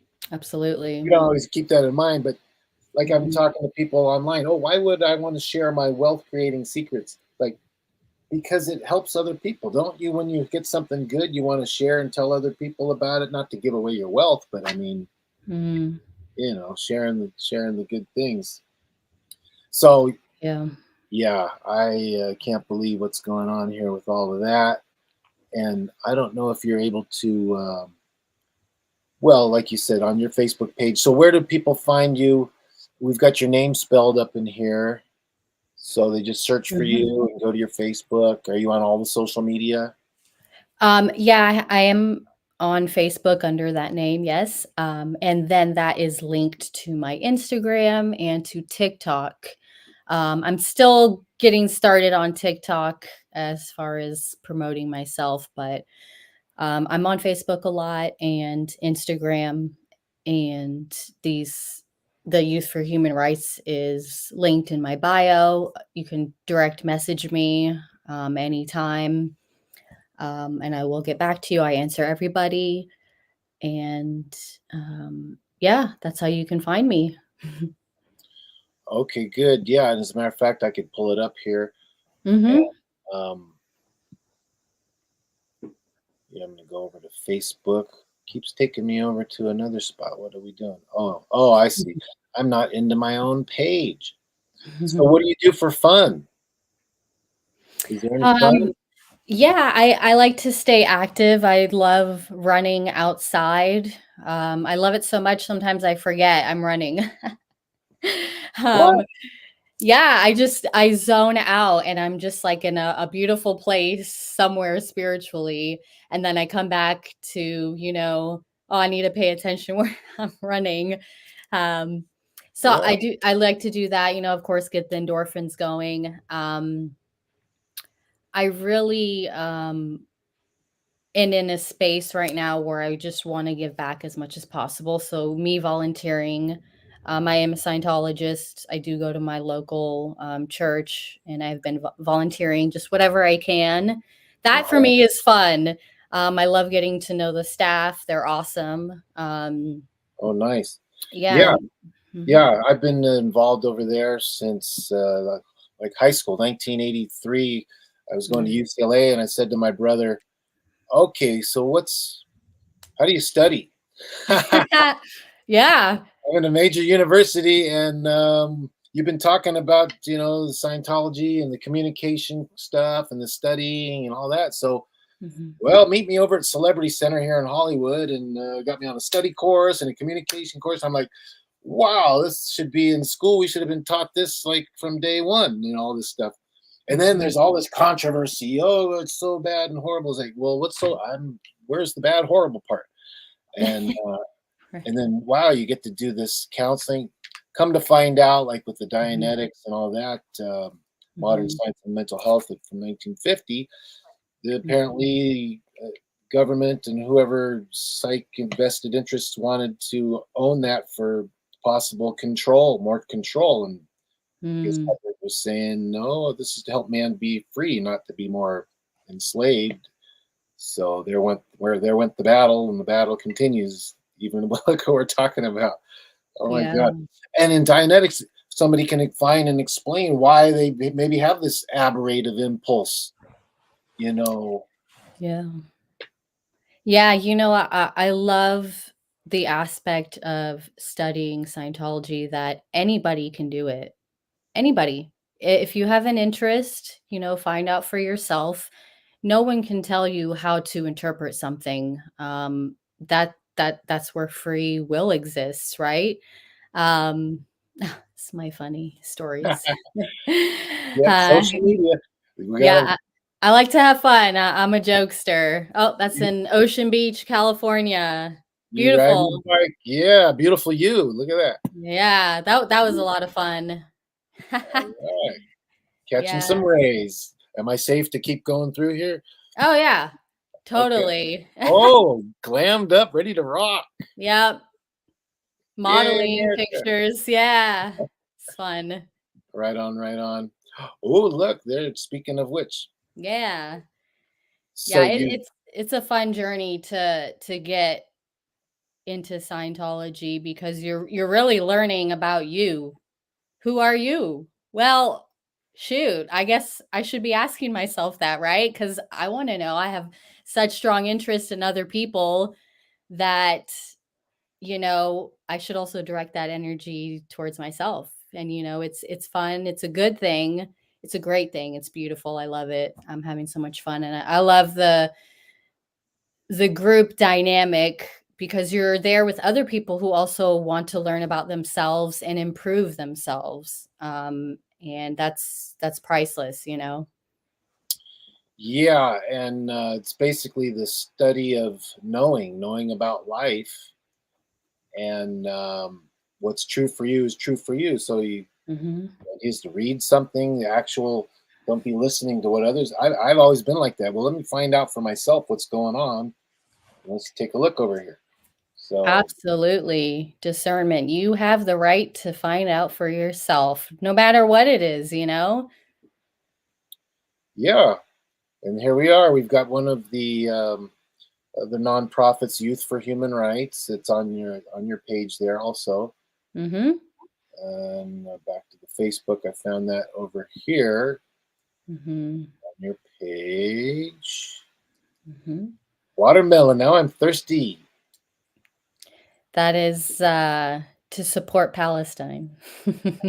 you Absolutely. don't always keep that in mind, but like I'm Mhm, talking to people online. Oh, why would I want to share my wealth creating secrets? Like because it helps other people, don't you? When you get something good, you want to share and tell other people about it, not to give away your wealth, but I mean, mhm. sharing the good things. So Yeah. yeah, I can't believe what's going on here with all of that, and I don't know if you're able to. Well, like you said, on your Facebook page. So where do people find you? We've got your name spelled up in here. So they just search for Mhm. you and go to your Facebook. Are you on all the social media? Yeah, I am on Facebook under that name, yes. And then that is linked to my Instagram and to TikTok. I'm still getting started on TikTok as far as promoting myself, but I'm on Facebook a lot and Instagram, and the Youth for Human Rights is linked in my bio. You can direct message me anytime, and I will get back to you. I answer everybody, and yeah, that's how you can find me. Okay, good. Yeah, and as a matter of fact, I could pull it up here. And Hmm. um, yeah, I'm gonna go over to Facebook. Keeps taking me over to another spot. What are we doing? Oh, I see. I'm not into my own page. So what do you do for fun? Is there any um, fun? Yeah, I like to stay active. I love running outside. I love it so much sometimes I forget I'm running. um, What? yeah, I zone out and I'm just like in a beautiful place somewhere spiritually. And then I come back to, oh, I need to pay attention where I'm running. Um, so Yeah. I like to do that, of course, get the endorphins going. I really and in a space right now where I just want to give back as much as possible. So me volunteering, I am a Scientologist. I do go to my local church, and I've been volunteering just whatever I can. That for Wow. me is fun. I love getting to know the staff. They're awesome. Oh, nice. Yeah. Yeah. Mhm. Yeah. I've been involved over there since like high school, 1983. I was going to Mhm. UCLA, and I said to my brother, "Okay, so how do you study?" I'm Yeah. in a major university, and you've been talking about the Scientology and the communication stuff and the studying and all that. So, Mhm. well, meet me over at Celebrity Center here in Hollywood, and got me on a study course and a communication course. I'm like, wow, this should be in school. We should have been taught this like from day one, all this stuff. And then Mhm. there's all this controversy. Oh, it's so bad and horrible. It's like, well, where's the bad, horrible part? And Right. and then wow, you get to do this counseling. Come to find out, like with the Mhm. Dianetics and all that, modern Mhm. science and mental health from 1950, Mhm. apparently government and whoever psych invested interests wanted to own that for possible control, more control. And his Mm. mother was saying, no, this is to help man be free, not to be more enslaved. So there went the battle, and the battle continues. Even look what we're talking about. Oh my Yeah. god! And in Dianetics, somebody can find and explain why they maybe have this aberrative impulse. You know, Yeah. Yeah, I love the aspect of studying Scientology that anybody can do it. Anybody. If you have an interest, find out for yourself. No one can tell you how to interpret something. That's where free will exists, right? Um, it's my funny stories. yep, uh, social media. We gotta yeah, I like to have fun. I'm a jokester. Oh, that's you, in Ocean Beach, California. you riding the Beautiful. bike. Yeah, beautiful you. Look at that. Yeah, that was a lot of fun. All right, catching Yeah. some rays. Am I safe to keep going through here? Oh, yeah. Okay. Totally. Oh, glammed up, ready to rock. Yep. Yay, Modeling America. pictures. Yeah. It's fun. Right on, right on. Oh, look, there. Speaking of which, Yeah. so Yeah, you, it's a fun journey to get into Scientology because you're really learning about you. Who are you? Well, shoot, I guess I should be asking myself that, right? Because I want to know. I have such strong interest in other people that, I should also direct that energy towards myself. And, it's fun. It's a good thing. It's a great thing. It's beautiful. I love it. I'm having so much fun. And I love the group dynamic because you're there with other people who also want to learn about themselves and improve themselves. And that's priceless. yeah, and it's basically the study of knowing about life, and what's true for you is true for you. So you Hmm. is to read something, the actual. Don't be listening to what others. I've always been like that. Well, let me find out for myself what's going on. Let's take a look over here. So Absolutely. Discernment. You have the right to find out for yourself, no matter what it is. yeah, and here we are. We've got one of the nonprofits, Youth for Human Rights. It's on your page there also. Hmm. And back to the Facebook, I found that over here Hmm. on your page. Hmm. Watermelon. Now I'm thirsty. That is to support Palestine.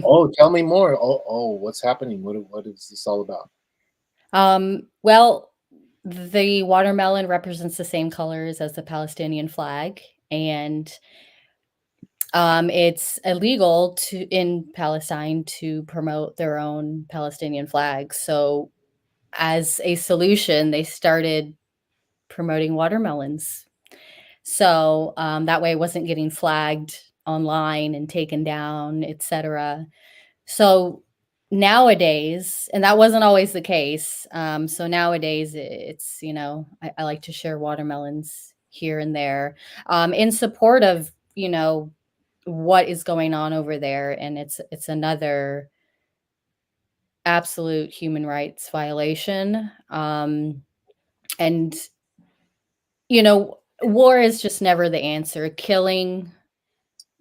Oh, tell me more. Oh, what's happening? What is this all about? Well, the watermelon represents the same colors as the Palestinian flag, and it's illegal in Palestine to promote their own Palestinian flag. So, as a solution, they started promoting watermelons. So that way, it wasn't getting flagged online and taken down, etc. So nowadays, and that wasn't always the case. So nowadays, it's I like to share watermelons here and there in support of what is going on over there, and it's another absolute human rights violation. And war is just never the answer. Killing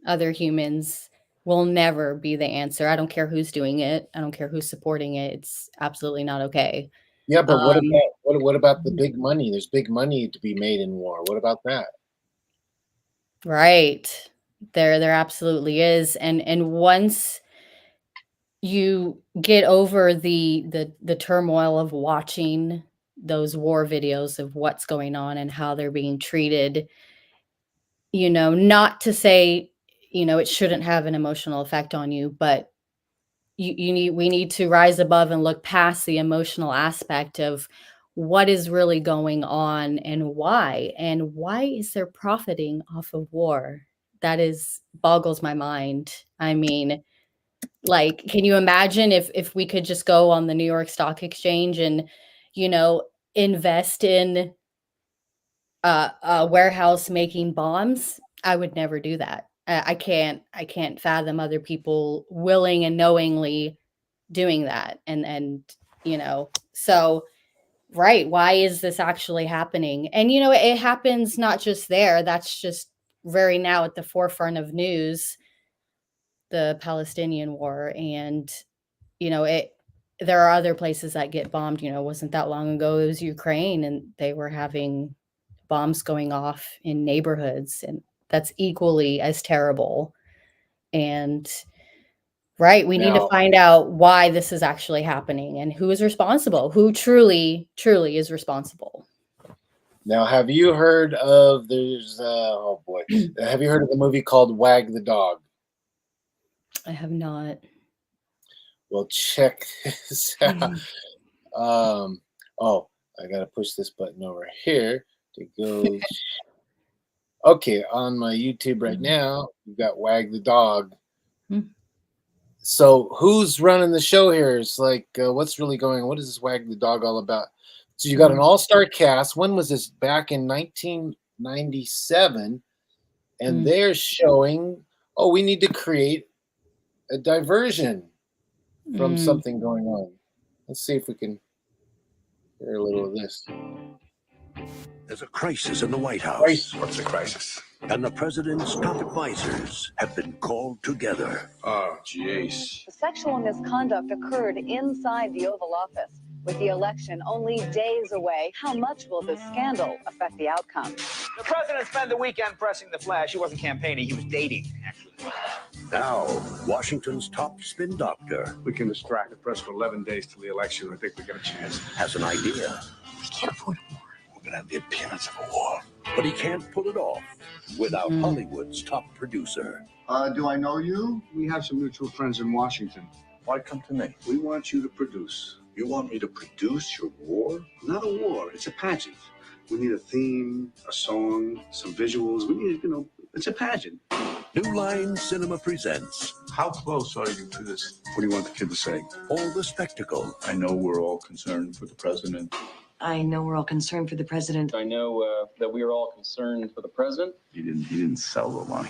other humans will never be the answer. I don't care who's doing it. I don't care who's supporting it. It's absolutely not okay. Yeah, but what about the big money? There's big money to be made in war. What about that? Right. There absolutely is. And once you get over the turmoil of watching those war videos of what's going on and how they're being treated, not to say, it shouldn't have an emotional effect on you, but we need to rise above and look past the emotional aspect of what is really going on and why is there profiting off of war? That is boggles my mind. I mean, like, can you imagine if we could just go on the New York Stock Exchange and, invest in a warehouse making bombs? I would never do that. I can't fathom other people willing and knowingly doing that. And so right, why is this actually happening? And it happens not just there. That's just very now at the forefront of news, the Palestinian war. And there are other places that get bombed. It wasn't that long ago, it was Ukraine, and they were having bombs going off in neighborhoods, and that's equally as terrible. And right, we need to Now, find out why this is actually happening and who is responsible, who truly is responsible. now, have you heard of oh boy, have you heard of the movie called Wag the Dog? I have not. Well, check this out. Oh, I gotta push this button over here to go. Okay, on my YouTube right now, you've got Wag the Dog. Mhm. So who's running the show here? It's like, what's really going on? What is this Wag the Dog all about? So you got an all-star cast. When was this? Back in 1997. And they're showing, oh, we need to create a diversion from something going on. Let's see if we can hear a little of this. There's a crisis in the White House. What's the crisis? And the president's top advisors have been called together. Oh, jeez. The sexual misconduct occurred inside the Oval Office. With the election only days away, how much will this scandal affect the outcome? The president spent the weekend pressing the flash. He wasn't campaigning, he was dating, actually. Now, Washington's top spin doctor We can distract the press for 11 days till the election. I think we got a chance. has an idea, We can't afford a war. We're going to have the appearance of a war. but he can't pull it off without Hollywood's top producer. Do I know you? We have some mutual friends in Washington. Why come to me? We want you to produce. You want me to produce your war? Not a war, it's a pageant. We need a theme, a song, some visuals. We need, it's a pageant. New Line Cinema presents How close are you to this? What do you want the kid to say? all the spectacle, I know we're all concerned for the president. I know we're all concerned for the president. I know that we are all concerned for the president. He didn't sell the line.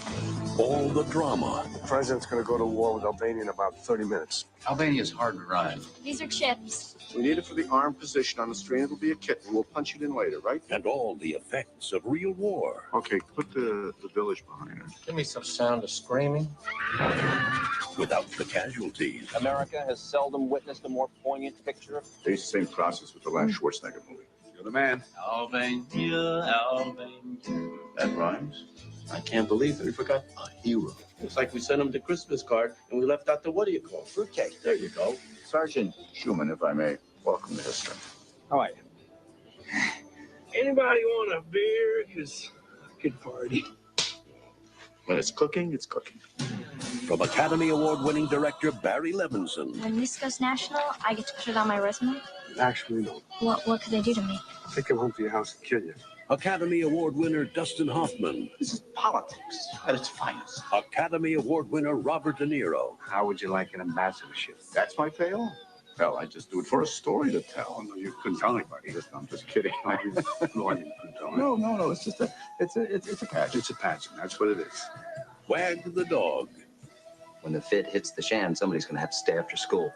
all the drama, The president's going to go to war with Albania in about 30 minutes. Albania's hard to ride. These are chips. We need it for the armed position on the screen. It'll be a kitten. We'll punch it in later, right? and all the effects of real war. Okay, put the village behind her. Give me some sound of screaming. Without the casualties, America has seldom witnessed a more poignant picture of They used the same process with the last Schwarzenegger movie. You're the man. Albania, Albania. That rhymes. I can't believe it. We forgot a hero. It's like we sent him the Christmas card and we left out the what do you call it? Fruitcake. There you go. Sergeant Schumann, if I may, welcome to history. How are you? Anybody want a beer? Because I could party. When it's cooking, it's cooking. From Academy Award-winning director Barry Levinson. When this goes national, I get to put it on my resume? Actually, no. What could they do to me? Take him home to your house and kill you. Academy Award winner Dustin Hoffman. This is politics at its finest. Academy Award winner Robert De Niro. How would you like an ambassadorship? That's my fail? Hell, I just do it for a story to tell. Oh, no, you couldn't tell anybody. I'm just kidding. No, you couldn't tell me. No. It's just it's a pageant. It's a pageant. That's what it is. Wag the dog. When the fit hits the shan, somebody's going to have to stay after school.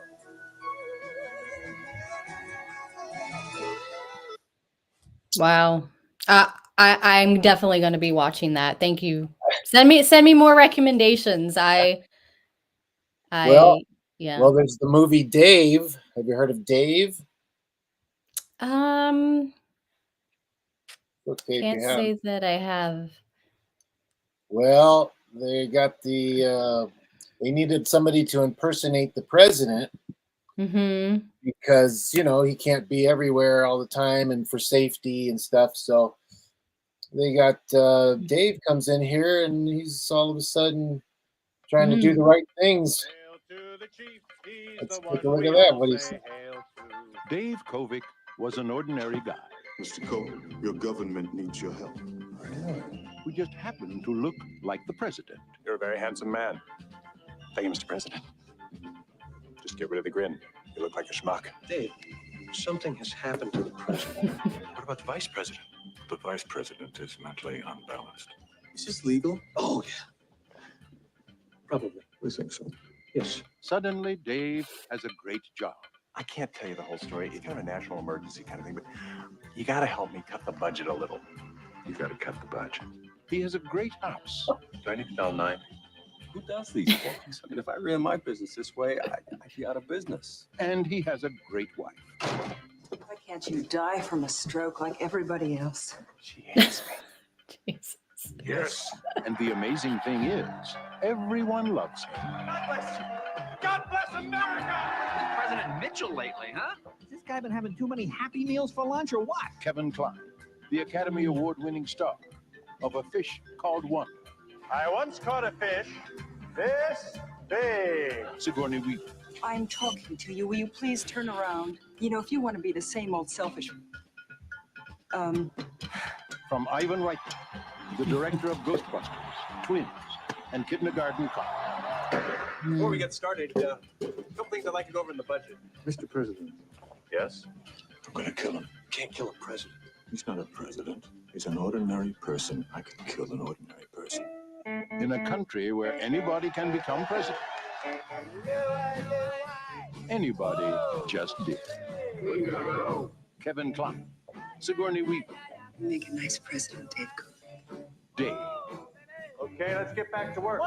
Wow. I'm definitely going to be watching that. Thank you. Send me more recommendations. Well, Yeah. Well, there's the movie Dave. Have you heard of Dave? Can't Okay, if you have. say that I have. Well, they got the they needed somebody to impersonate the president Mm-hmm. because he can't be everywhere all the time and for safety and stuff. So they got Dave comes in here and he's all of a sudden trying to do the right things. Let's take a look at that. What do you say? Dave Kovic was an ordinary guy. Mr. Kovic, your government needs your help. Who just happened to look like the president. You're a very handsome man. Thank you, Mr. President. Just get rid of the grin. You look like a schmuck. Dave, something has happened to the president. What about the vice president? The vice president is mentally unbalanced. Is this legal? Oh, yeah. Probably. We think so. Yes. Suddenly, Dave has a great job. I can't tell you the whole story. It's kind of a national emergency kind of thing, but you got to help me cut the budget a little. You got to cut the budget. He has a great house. Do I need to dial 9? Who does these things? I mean, if I ran my business this way, I'd be out of business. And he has a great wife. Why can't you die from a stroke like everybody else? She hates me. Jesus. Yes. And the amazing thing is, everyone loves him. God bless you. God bless America. President Mitchell lately, huh? Has this guy been having too many Happy Meals for lunch or what? Kevin Kline, the Academy Award-winning star of A Fish Called Wonder. I once caught a fish this big. Sigourney Weaver. I'm talking to you. Will you please turn around? You know, if you want to be the same old selfish... From Ivan Reitman, the director of Ghostbusters, Twins, and Kindergarten Cop. Before we get started, a couple things I'd like to go over in the budget. Mr. President. Yes? I'm going to kill him. Can't kill a president. He's not a president. He's an ordinary person. I can kill an ordinary person. In a country where anybody can become president. Anybody just did. Kevin Kline, Sigourney Weaver. Make a nice president, Dave. Dave. Okay, let's get back to work.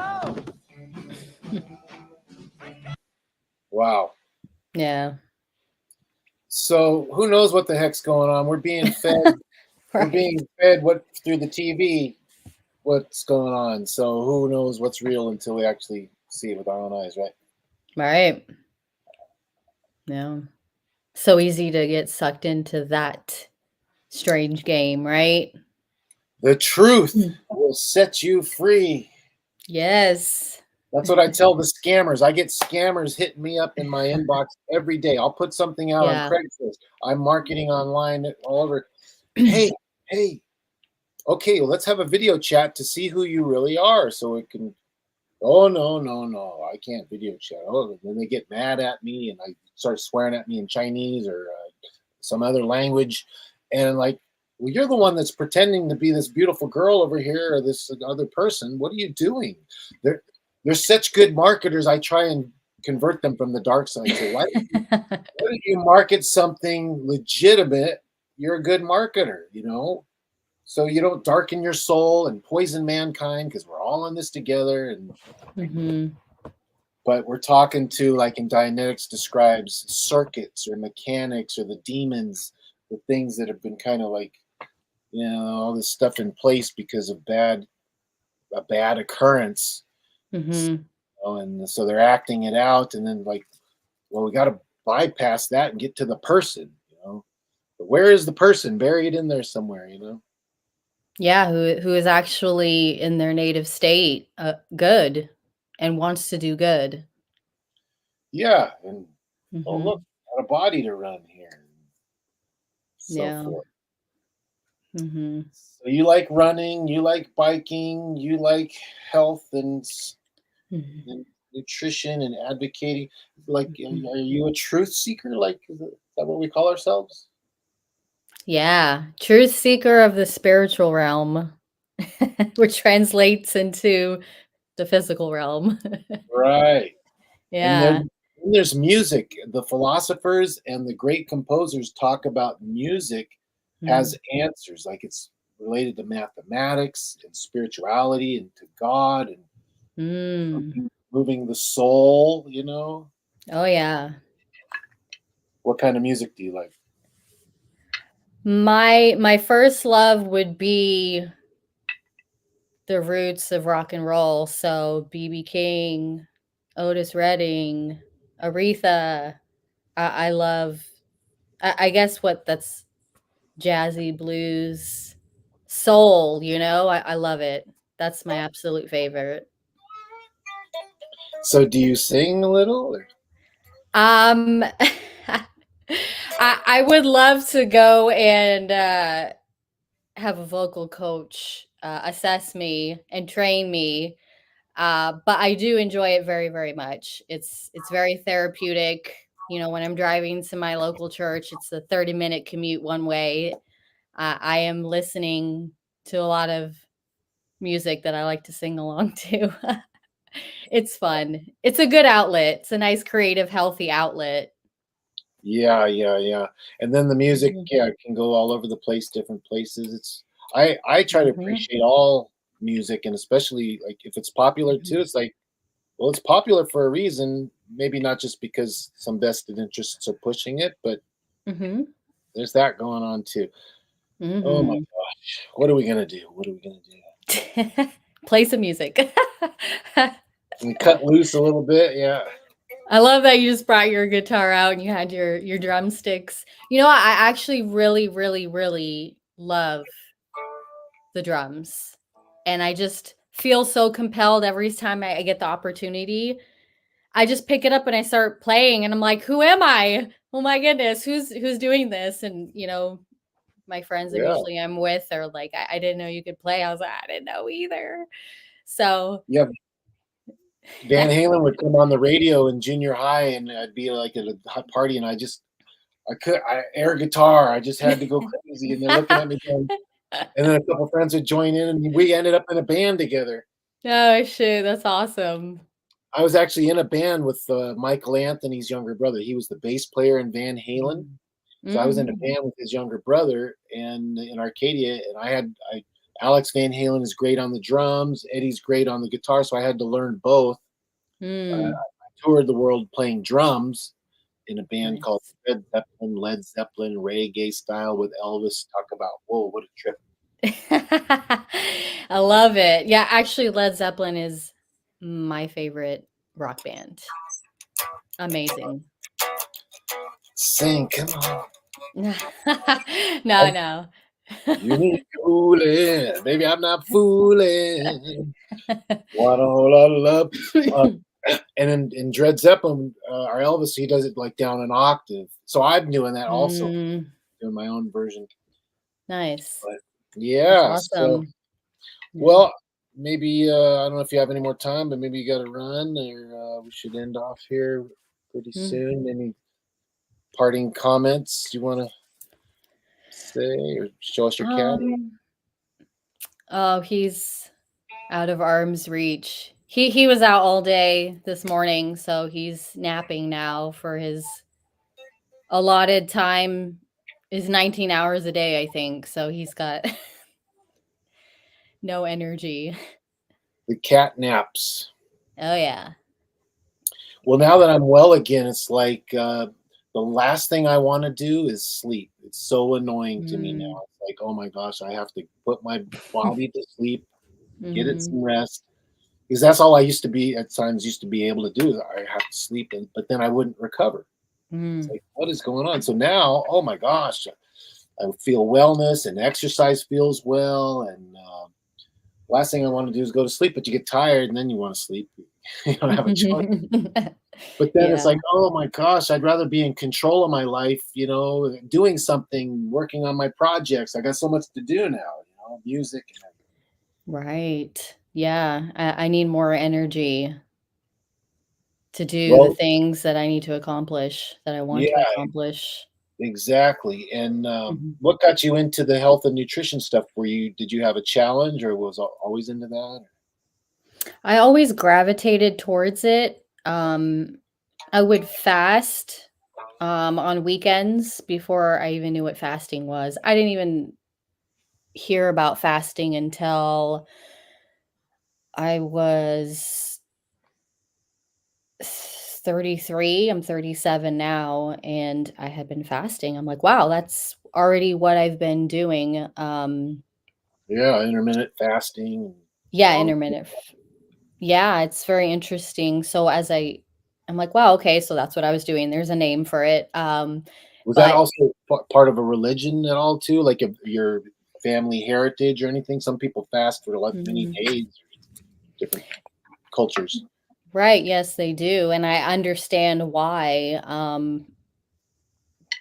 Wow. Yeah. So who knows what the heck's going on? We're being fed. We're being fed what through the TV. What's going on? So who knows what's real until we actually see it with our own eyes, right? Right. Yeah. So easy to get sucked into that strange game, right? The truth will set you free. Yes. That's what I tell the scammers. I get scammers hitting me up in my inbox every day. I'll put something out on Craigslist. I'm marketing online all over. Hey. Okay, well, let's have a video chat to see who you really are so it can. Oh, no. I can't video chat. Oh, then they get mad at me and I start swearing at me in Chinese or some other language. And like, well, you're the one that's pretending to be this beautiful girl over here or this other person. What are you doing? They're such good marketers. I try and convert them from the dark side. So why don't you market something legitimate? You're a good marketer, so you don't darken your soul and poison mankind because we're all in this together. And but we're talking to, like in Dianetics describes, circuits or mechanics or the demons, the things that have been kind of like, all this stuff in place because of a bad occurrence. And so they're acting it out, and then like, well, we got to bypass that and get to the person, But where is the person buried in there somewhere, you know? Yeah, who is actually in their native state, good, and wants to do good. Yeah, and oh Hmm. look, got a body to run here. So Yeah. forth. Hmm. So you like running, you like biking, you like health and nutrition and advocating. Like, are you a truth seeker? Like, is that what we call ourselves? Yeah, truth seeker of the spiritual realm, which translates into the physical realm. Right. And Yeah. then there's music. The philosophers and the great composers talk about music has answers, like it's related to mathematics and spirituality and to God and moving the soul, you know? Oh, yeah. What kind of music do you like? My first love would be the roots of rock and roll. So BB King, Otis Redding, Aretha. I love, I guess that's jazzy blues, soul, you know, I love it. That's my absolute favorite. So do you sing a little? Or? I would love to go and have a vocal coach assess me and train me. But I do enjoy it very, very much. It's very therapeutic. You know, when I'm driving to my local church, it's a 30-minute commute one way. I am listening to a lot of music that I like to sing along to. It's fun. It's a good outlet. It's a nice, creative, healthy outlet. Yeah. And then the music, yeah, can go all over the place, different places. It's I try to appreciate all music, and especially like if it's popular too. It's like, well, it's popular for a reason. Maybe not just because some vested interests are pushing it, but there's that going on too. Oh my gosh, what are we gonna do? What are we gonna do? Play some music. And cut loose a little bit, yeah. I love that you just brought your guitar out and you had your drumsticks. You know, I actually really, really, really love the drums. And I just feel so compelled every time I get the opportunity. I just pick it up and I start playing and I'm like, who am I? Oh my goodness, who's doing this? And you know, my friends that Yeah. usually I'm with are like, I didn't know you could play. I was like, I didn't know either. So Yeah. Van Halen would come on the radio in junior high, and I'd be like at a hot party, and I air guitar. I just had to go crazy, and they're looking at me going, and then a couple friends would join in, and we ended up in a band together. Oh shit, that's awesome. I was actually in a band with Michael Anthony's younger brother. He was the bass player in Van Halen. So I was in a band with his younger brother and in Arcadia, and Alex Van Halen is great on the drums, Eddie's great on the guitar, so I had to learn both. I toured the world playing drums in a band called Led Zeppelin, reggae style with Elvis. Talk about, whoa, what a trip. I love it. Yeah, actually Led Zeppelin is my favorite rock band. Amazing. Sing, come on. No. You need fooling. Baby, I'm not fooling. Want a whole lot of love. And in Dread Zeppelin, our Elvis, he does it like down an octave. So I'm doing that also, doing my own version. Nice. But yeah. That's awesome. So, well, maybe I don't know if you have any more time, but maybe you got to run, or we should end off here pretty soon. Any parting comments you want to say, or show us your cat? Oh, he's out of arm's reach. He was out all day this morning, so he's napping now for his allotted time is 19 hours a day, I think. So he's got no energy. The cat naps. Oh yeah. Well, now that I'm well again, it's like the last thing I want to do is sleep. It's so annoying to me now. It's like, oh my gosh, I have to put my body to sleep, get it some rest. Because that's all I used to be able to do. I have to sleep, but then I wouldn't recover. It's like, what is going on? So now, oh my gosh, I feel wellness, and exercise feels well. And last thing I want to do is go to sleep, but you get tired and then you want to sleep. You don't have a choice. But then it's Yeah. like, oh my gosh, I'd rather be in control of my life, doing something, working on my projects. I got so much to do now, music. Right. Yeah. I need more energy to do the Well, things that I need to accomplish, that I want to yeah, accomplish. exactly. And Mhm. what got you into the health and nutrition stuff? Did you have a challenge, or was always into that? I always gravitated towards it. I would fast on weekends before I even knew what fasting was. I didn't even hear about fasting until I was 33. I'm 37 now, and I had been fasting. I'm like, wow, that's already what I've been doing. Yeah, intermittent fasting. Yeah, Um, intermittent. Yeah, it's very interesting. So I'm like, wow, okay, so that's what I was doing. There's a name for it. was that But also part of a religion at all, too? Like your family heritage or anything? Some people fast for like many Mhm. days, different cultures. Right, yes, they do. And I understand why.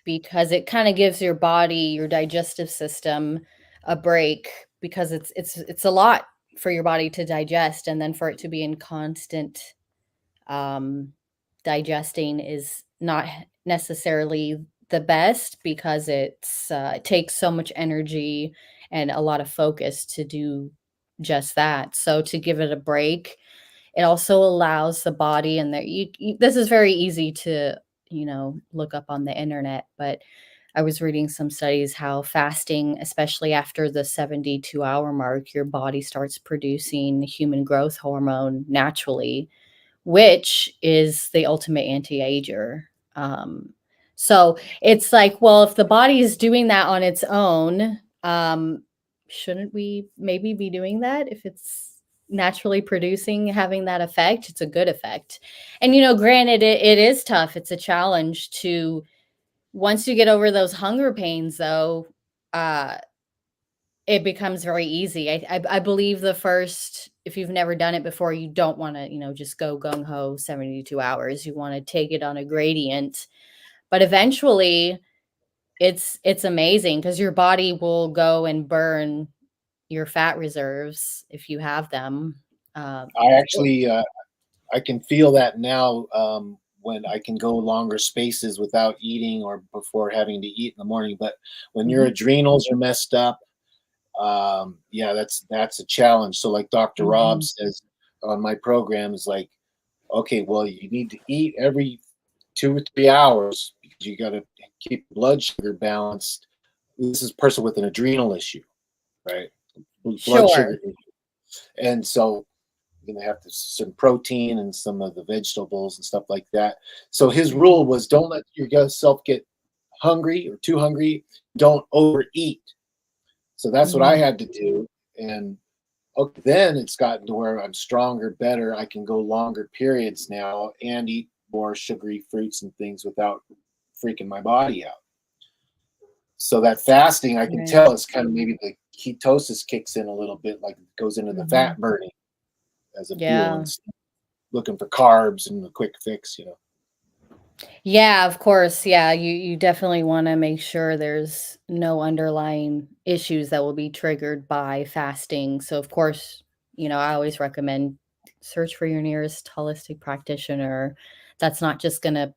Because it kind of gives your body, your digestive system a break because it's a lot for your body to digest, and then for it to be in constant um, digesting is not necessarily the best because it takes so much energy and a lot of focus to do just that. So to give it a break, it also allows the body and this is very easy to look up on the internet, but I was reading some studies how fasting, especially after the 72-hour mark, your body starts producing human growth hormone naturally, which is the ultimate anti-ager. So it's like, well, if the body is doing that on its own, shouldn't we maybe be doing that if it's naturally producing, having that effect? It's a good effect. And, granted, it is tough. It's a challenge to, once you get over those hunger pains, though, uh, it becomes very easy. I believe if you've never done it before, you don't want to, just go gung ho 72 hours. You want to take it on a gradient, but eventually it's amazing because your body will go and burn your fat reserves if you have them. I actually, I can feel that now when I can go longer spaces without eating or before having to eat in the morning. But when your Mhm. adrenals are messed up, yeah, that's a challenge. So like Dr. Rob Mhm. says on my program is like, okay, well, you need to eat every 2 or 3 hours because you got to keep blood sugar balanced. This is a person with an adrenal issue, right? Blood Sure. sugar issue. And so you're gonna have to some protein and some of the vegetables and stuff like that. So his rule was don't let yourself get hungry or too hungry. Don't overeat. So that's what I Mhm. had to do. And okay, then it's gotten to where I'm stronger, better. I can go longer periods now and eat more sugary fruits and things without freaking my body out. So that fasting, I can Right. tell it's kind of maybe the ketosis kicks in a little bit, like it goes into the Mhm. fat burning as a fuel Yeah. and looking for carbs and the quick fix. Yeah, of course. Yeah, you definitely want to make sure there's no underlying issues that will be triggered by fasting. So of course, I always recommend search for your nearest holistic practitioner that's not just going to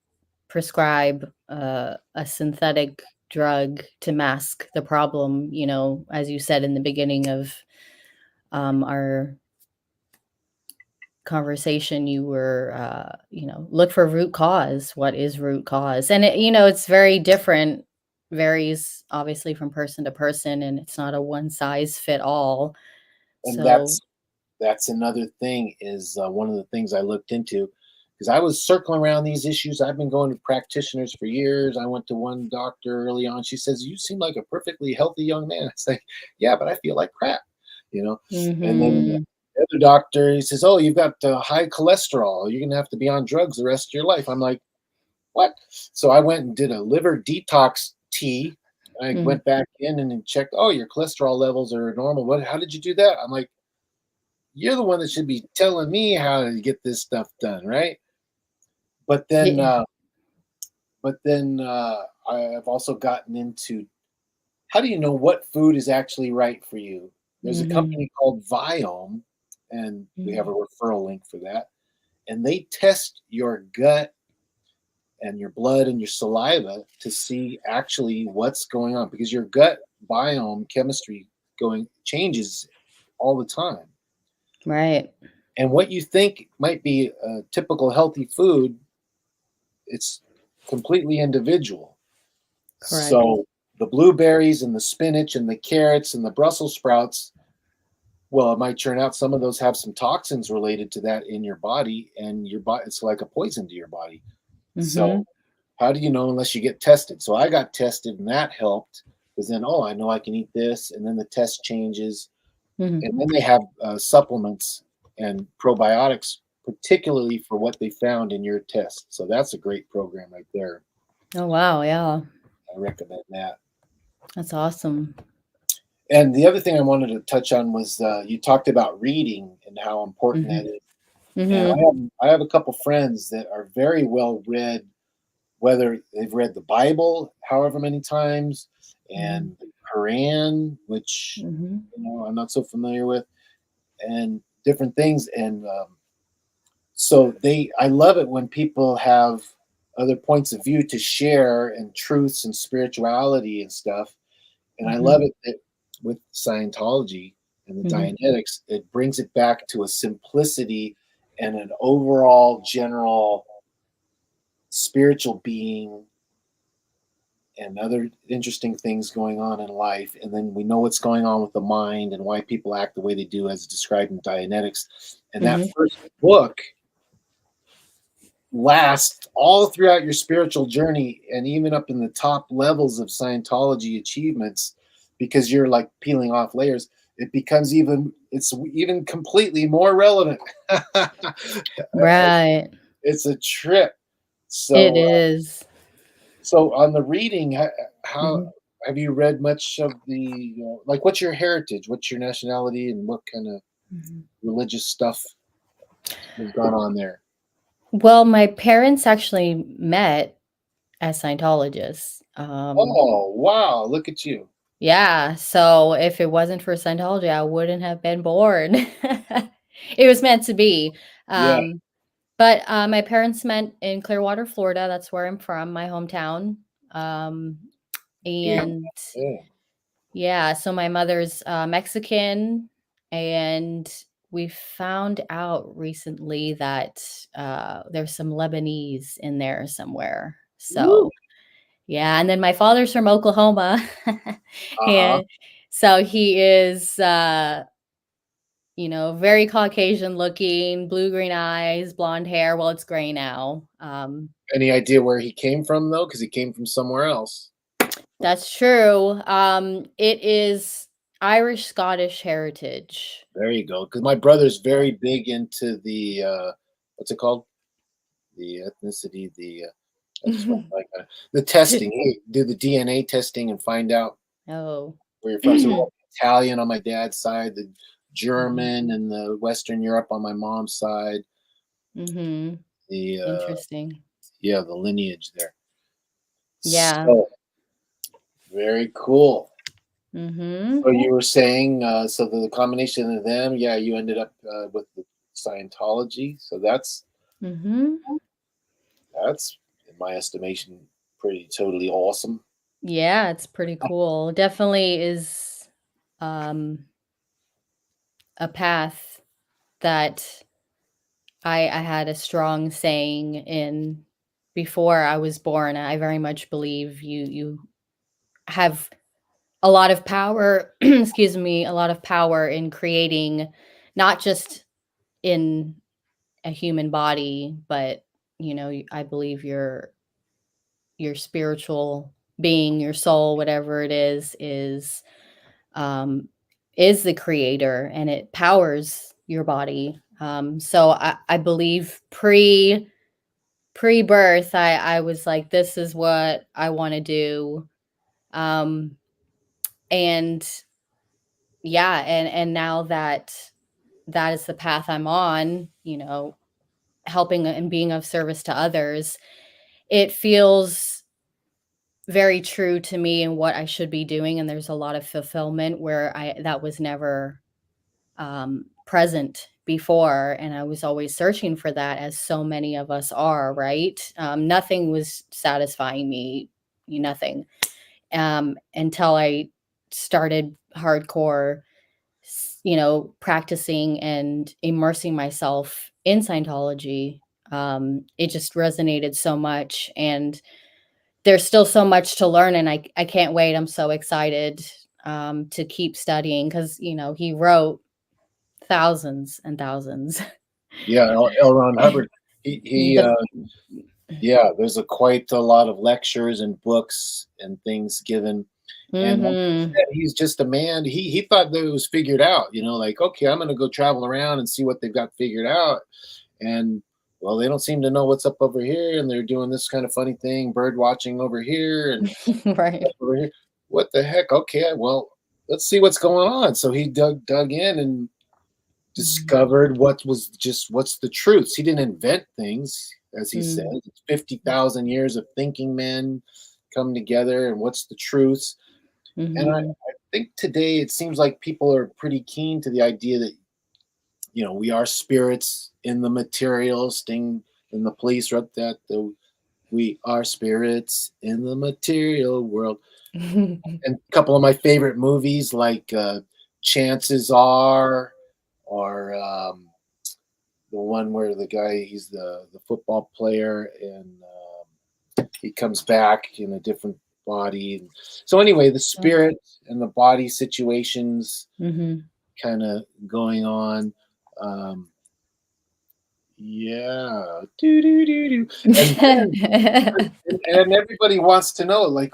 prescribe a synthetic drug to mask the problem, as you said in the beginning of our conversation. You were look for root cause. What is root cause? And it's very different, varies obviously from person to person, and it's not a one size fit all. And So that's another thing is one of the things I looked into because I was circling around these issues. I've been going to practitioners for years. I went to one doctor early on. She says, "You seem like a perfectly healthy young man." It's like, yeah, but I feel like crap. And then mhm. the other doctor, he says, "Oh, you've got high cholesterol. You're gonna have to be on drugs the rest of your life." I'm like, what? So I went and did a liver detox tea I went back in and then checked, oh, your cholesterol levels are normal. How did you do that? I'm like, you're the one that should be telling me how to get this stuff done, right? But then, Yeah. I have also gotten into, how do you know what food is actually right for you? There's a company called Viome, and we have a referral link for that. And they test your gut and your blood and your saliva to see actually what's going on, because your gut biome chemistry changes all the time. Right. And what you think might be a typical healthy food, it's completely individual. Correct. So the blueberries and the spinach and the carrots and the Brussels sprouts, well, it might turn out some of those have some toxins related to that in your body, and your body, it's like a poison to your body. So how do you know unless you get tested? So I got tested, and that helped, because then, oh, I know I can eat this, and then the test changes. And then they have supplements and probiotics, particularly for what they found in your test. So that's a great program right there. Oh, wow. Yeah. I recommend that. That's awesome. And the other thing I wanted to touch on was you talked about reading and how important that is. And I have a couple friends that are very well read, whether they've read the Bible however many times, and the Quran, which I'm not so familiar with, and different things. And so I love it when people have other points of view to share, and truths and spirituality and stuff. And I love it that with Scientology and the Dianetics, it brings it back to a simplicity and an overall general spiritual being and other interesting things going on in life. And then we know what's going on with the mind and why people act the way they do, as described in Dianetics. And that first book lasts all throughout your spiritual journey, and even up in the top levels of Scientology achievements, because you're like peeling off layers. It becomes it's even completely more relevant. Right. It's a trip. So it is. So on the reading, how have you read much of the, like, what's your heritage? What's your nationality, and what kind of religious stuff has gone on there? Well, my parents actually met as Scientologists. Oh, wow. Look at you. Yeah. So if it wasn't for Scientology, I wouldn't have been born. It was meant to be. But my parents met in Clearwater, Florida. That's where I'm from, my hometown. And yeah, so my mother's Mexican, and we found out recently that there's some Lebanese in there somewhere. So yeah, and then my father's from Oklahoma. And so he is very Caucasian looking, blue-green eyes, blonde hair. Well, it's gray now. Any idea where he came from, though? Because he came from somewhere else. That's true. It is Irish Scottish heritage. There you go. Because my brother's very big into the what's it called? The ethnicity, the testing. Hey, do the DNA testing and find out where you're from. So Italian on my dad's side, the German and the Western Europe on my mom's side. The interesting. Yeah, the lineage there. Yeah. So, very cool. So you were saying, so the combination of them, you ended up with the Scientology. So that's that's, in my estimation, pretty totally awesome. Yeah, it's pretty cool. Definitely is a path that I had a strong saying in before I was born. I very much believe you have a lot of power, excuse me, a lot of power in creating, not just in a human body, but I believe your spiritual being, your soul, whatever it is the creator, and it powers your body. So I believe pre-birth, I was like, this is what I want to do. And yeah, and now that is the path I'm on, you know, helping and being of service to others, it feels very true to me and what I should be doing. And there's a lot of fulfillment where that was never present before. And I was always searching for that, as so many of us are, right? Nothing was satisfying me, nothing, until I started hardcore, you know, practicing and immersing myself in Scientology. It just resonated so much, and there's still so much to learn, and I can't wait. I'm so excited to keep studying, because, you know, he wrote thousands and thousands. Yeah, L. Ron Hubbard. Yeah, there's quite a lot of lectures and books and things given. And like you said, he's just a man. He thought that it was figured out, you know, like, okay, I'm going to go travel around and see what they've got figured out. And well, they don't seem to know what's up over here, and they're doing this kind of funny thing, bird watching over here and right over here. What the heck? Okay, well, let's see what's going on. So he dug in and discovered what's the truth. He didn't invent things, as he said. It's 50,000 years of thinking men come together, and what's the truth? And I think today it seems like people are pretty keen to the idea that, you know, we are spirits in the material. Sting and the Police wrote that, we are spirits in the material world. And a couple of my favorite movies, like Chances Are, or the one where the guy, he's the football player, and he comes back in a different body. So anyway, the spirit and the body situations kind of going on. Yeah. And everybody wants to know, like,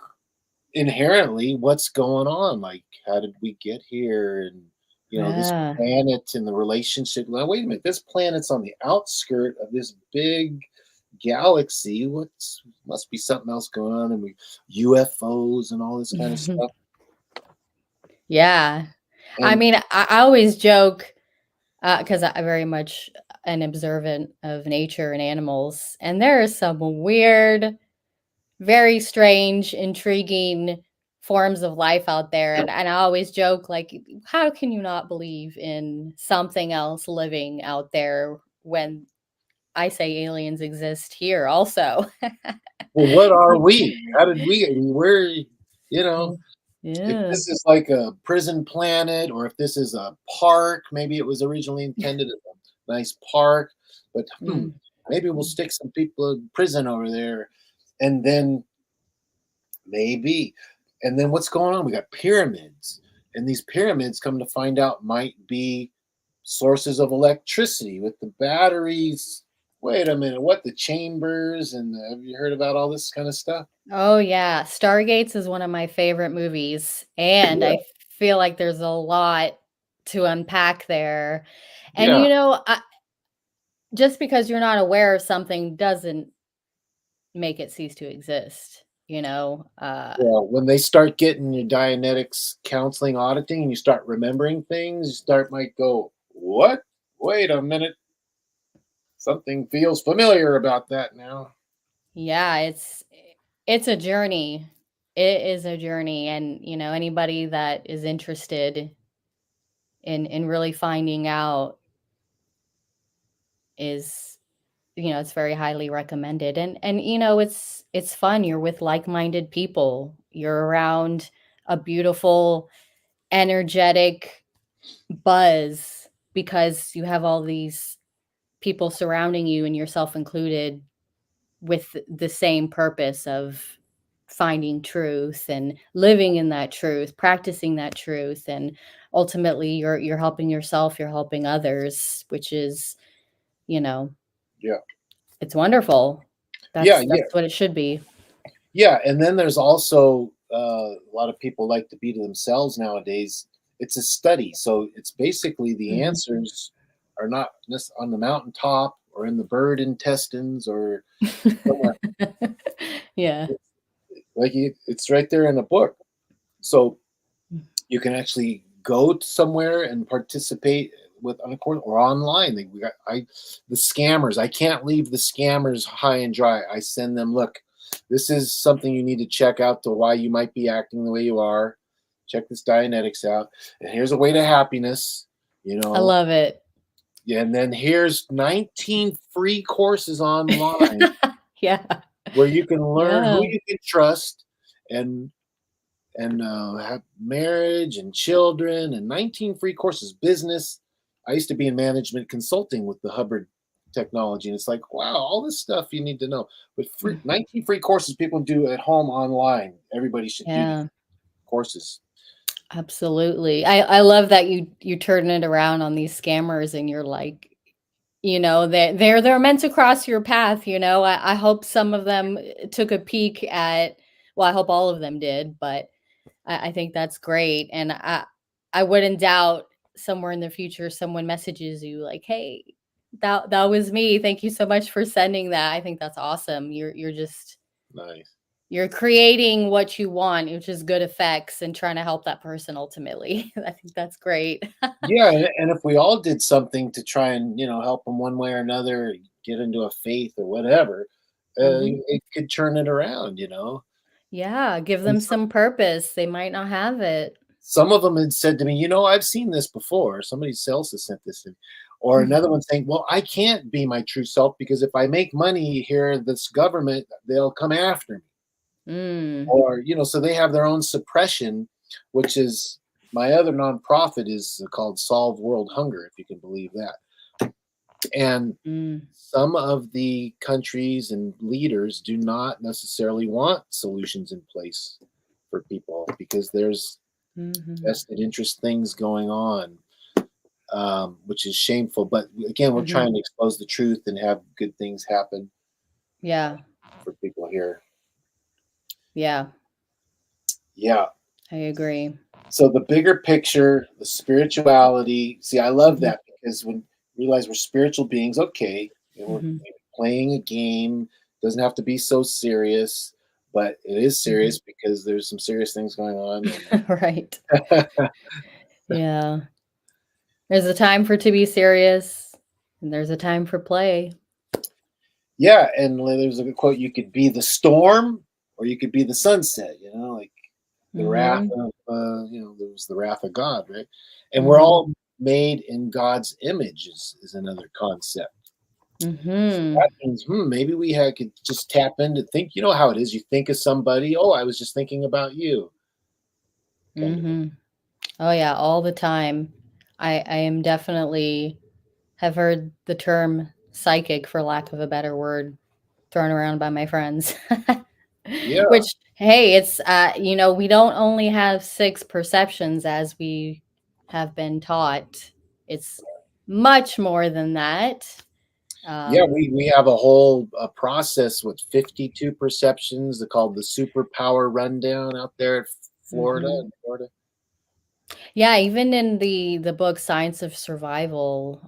inherently what's going on. Like, how did we get here? And, you know, this planet and the relationship. Now, wait a minute, this planet's on the outskirt of this big galaxy. Must be something else going on, and UFOs and all this kind of stuff. Yeah. And I mean, I always joke, because I'm very much an observant of nature and animals, and there are some weird, very strange, intriguing forms of life out there. And I always joke, like, how can you not believe in something else living out there when I say aliens exist here also? Well, what are we? How did we? I mean, we're, you know, yeah. If this is like a prison planet, or if this is a park, maybe it was originally intended as a nice park, but maybe we'll stick some people in prison over there, and then maybe, and then what's going on? We got pyramids, and these pyramids, come to find out, might be sources of electricity with the batteries. Wait a minute, what, the chambers, and have you heard about all this kind of stuff? Oh yeah, Stargates is one of my favorite movies, and I feel like there's a lot to unpack there. And you know, just because you're not aware of something doesn't make it cease to exist, you know. Well, when they start getting your Dianetics counseling auditing, and you start remembering things, might go, what? Wait a minute. Something feels familiar about that now. Yeah, it's a journey. It is a journey, and you know, anybody that is interested in really finding out is, you know, it's very highly recommended. And you know, it's fun. You're with like-minded people. You're around a beautiful, energetic buzz, because you have all these people surrounding you, and yourself included, with the same purpose of finding truth and living in that truth, practicing that truth, and ultimately you're helping yourself, you're helping others, which is, you know, it's wonderful. That's what it should be. Yeah, and then there's also a lot of people like to be to themselves nowadays. It's a study, so it's basically the answers are not just on the mountaintop or in the bird intestines or somewhere. Yeah, Like it's right there in the book. So you can actually go to somewhere and participate with on a course or online. The scammers. I can't leave the scammers high and dry. I send them, look, this is something you need to check out to why you might be acting the way you are. Check this Dianetics out, and here's a way to happiness. I love it. Yeah, and then here's 19 free courses online Yeah. where you can learn who Yeah. you can trust and have marriage and children and 19 free courses. Business. I used to be in management consulting with the Hubbard technology, and it's like, wow, all this stuff you need to know. But 19 free courses people do at home online. Everybody should do Yeah. these courses. Absolutely. I love that you turn it around on these scammers and you're like, they're meant to cross your path. I hope some of them took a peek at, well, I hope all of them did, but I think that's great. And I wouldn't doubt somewhere in the future, someone messages you like, hey, that was me. Thank you so much for sending that. I think that's awesome. You're just nice. You're creating what you want, which is good effects and trying to help that person ultimately. I think that's great. Yeah, and if we all did something to try and help them one way or another, get into a faith or whatever, it could turn it around. Yeah, give And them some purpose. They might not have it. some of them had said to me, I've seen this before. Somebody else has sent this to me. Or another one saying, well, I can't be my true self because if I make money here, this government, they'll come after me. Or, so they have their own suppression, which is my other nonprofit is called Solve World Hunger, if you can believe that. And some of the countries and leaders do not necessarily want solutions in place for people because there's vested interest things going on, which is shameful. But again, we're trying to expose the truth and have good things happen. Yeah. For people here. Yeah. Yeah. I agree. So the bigger picture, the spirituality. See, I love that because when you realize we're spiritual beings, okay, we're playing a game. Doesn't have to be so serious, but it is serious because there's some serious things going on. Right. Yeah. There's a time for to be serious, and there's a time for play. Yeah, and there's a quote: "You could be the storm, or you could be the sunset." Like the wrath of, there was the wrath of God, right? And we're all made in God's image is another concept. So that means, maybe we could just tap into think. You know how it is. You think of somebody. Oh, I was just thinking about you. Oh yeah, all the time. I am definitely have heard the term psychic, for lack of a better word, thrown around by my friends. Yeah. Which, hey, it's we don't only have 6 perceptions as we have been taught. It's much more than that. Yeah, we have a whole process with 52 perceptions called the superpower rundown out there at Florida. Yeah, even in the book Science of Survival,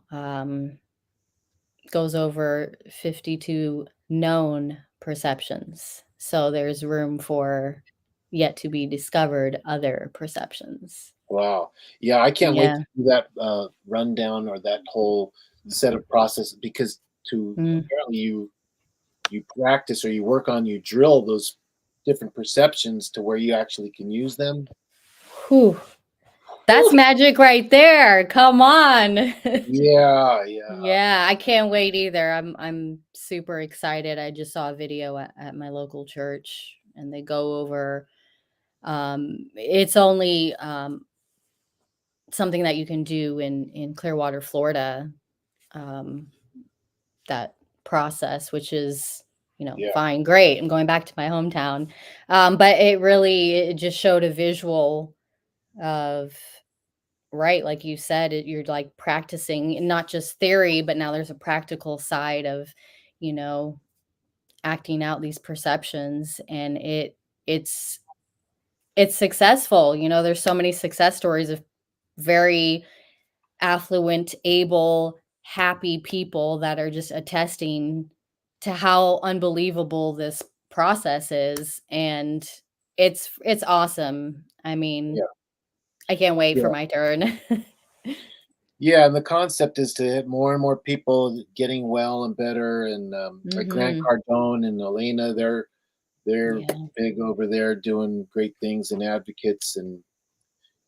goes over 52 known perceptions. So there's room for yet to be discovered other perceptions. Wow. Yeah, I can't wait Yeah. to do that rundown or that whole set of process because apparently you practice or you work on, you drill those different perceptions to where you actually can use them. Whew. That's magic right there. Come on. Yeah. Yeah, I can't wait either. I'm super excited. I just saw a video at my local church and they go over it's only something that you can do in Clearwater, Florida. That process, which is fine, great. I'm going back to my hometown. But it just showed a visual of, right, like you said, you're like practicing not just theory, but now there's a practical side of, acting out these perceptions, and it's successful. There's so many success stories of very affluent, able, happy people that are just attesting to how unbelievable this process is. And it's awesome. I mean, Yeah. I can't wait for Yeah. my turn. Yeah, and the concept is to hit more and more people getting well and better, and like Grant Mhm. Cardone and Elena, they're Yeah. big over there doing great things and advocates, and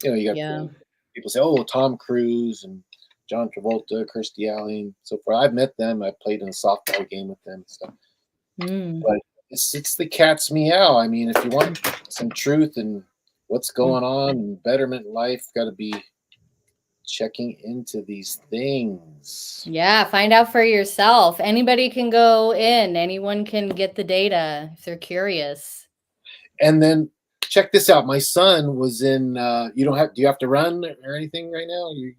you got Yeah. people say, oh, Tom Cruise and John Travolta, Kirstie Alley, and so forth. I've met them. I played in a softball game with them and stuff. Mm. But it's the cat's meow. I mean, if you want some truth and what's going on and betterment in life, got to be checking into these things. Yeah, find out for yourself. Anybody can go in. Anyone can get the data if they're curious. And then check this out. My son was in. You don't have. Do you have to run or anything right now? You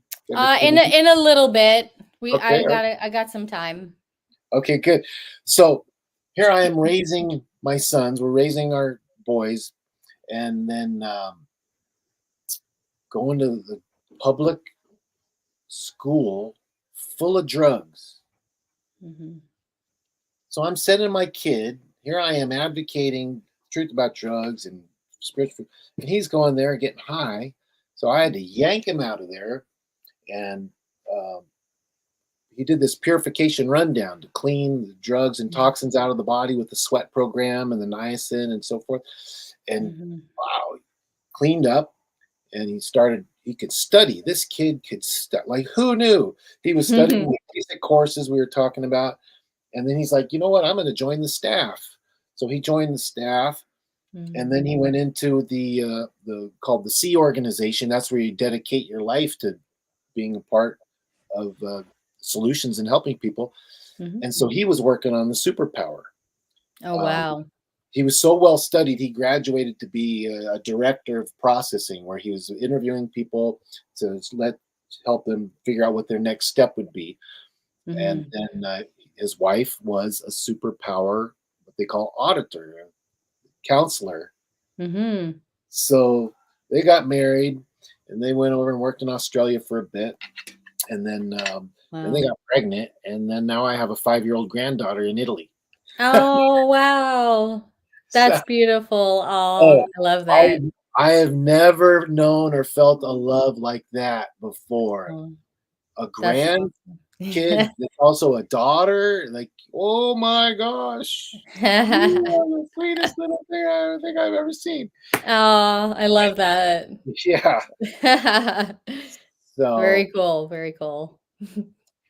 In a little bit. Okay. I got some time. Okay, good. So here I am raising my sons. We're raising our boys, and then going to the public school full of drugs. Mhm. So I'm sending my kid. Here I am advocating truth about drugs and spiritual, and he's going there and getting high. So I had to yank him out of there, and he did this purification rundown to clean the drugs and toxins out of the body with the sweat program and the niacin and so forth. And wow, cleaned up, and he could study. This kid could study. Like, who knew? He was studying the basic courses we were talking about. And then he's like, you know what? I'm going to join the staff. So he joined the staff. And then he went into the called the C organization. That's where you dedicate your life to being a part of solutions and helping people. And so he was working on the superpower. Oh, wow. He was so well studied, he graduated to be a director of processing, where he was interviewing people to help them figure out what their next step would be. And then his wife was a superpower, what they call auditor, a counselor. So they got married, and they went over and worked in Australia for a bit. And then they got pregnant, and then now I have a 5-year-old granddaughter in Italy. Oh, wow. That's beautiful. Oh, I love that. I have never known or felt a love like that before. A grandkid that's also a daughter. Like, oh my gosh. You are the sweetest little thing I don't think I've ever seen. Oh, I love that. Yeah. So very cool. Very cool.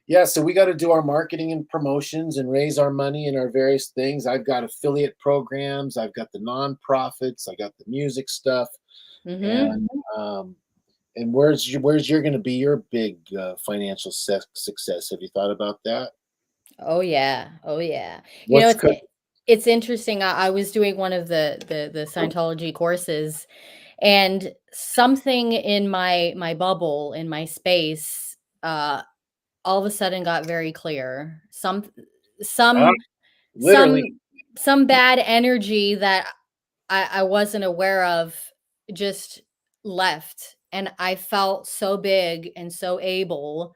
Yeah, so we got to do our marketing and promotions and raise our money in our various things. I've got affiliate programs. I've got the nonprofits. I got the music stuff. And where's you're going to be your big financial success? Have you thought about that? Oh yeah. Oh yeah. You know, it's interesting. I was doing one of the Scientology courses, and something in my bubble, in my space, all of a sudden got very clear. Some bad energy that I wasn't aware of just left, and I felt so big and so able.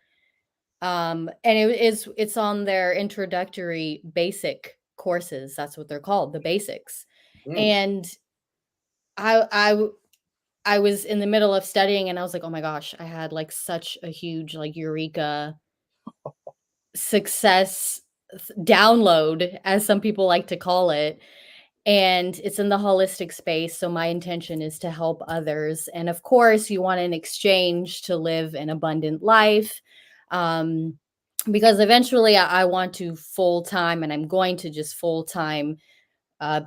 And it's on their introductory basic courses. That's what they're called, the basics. And I was in the middle of studying, and I was like, oh my gosh, I had like such a huge like eureka success download, as some people like to call it. And it's in the holistic space. So my intention is to help others. And of course, you want an exchange to live an abundant life. Because eventually I want to full-time, and I'm going to just full-time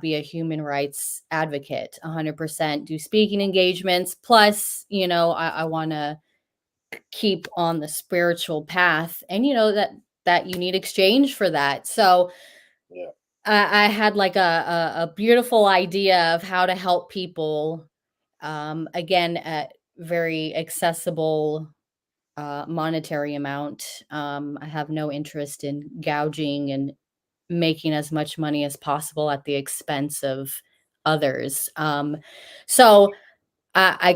be a human rights advocate, 100%, do speaking engagements. Plus, I want to keep on the spiritual path, and that you need exchange for that. So I had like a beautiful idea of how to help people, again, at very accessible monetary amount. I have no interest in gouging and making as much money as possible at the expense of others. So I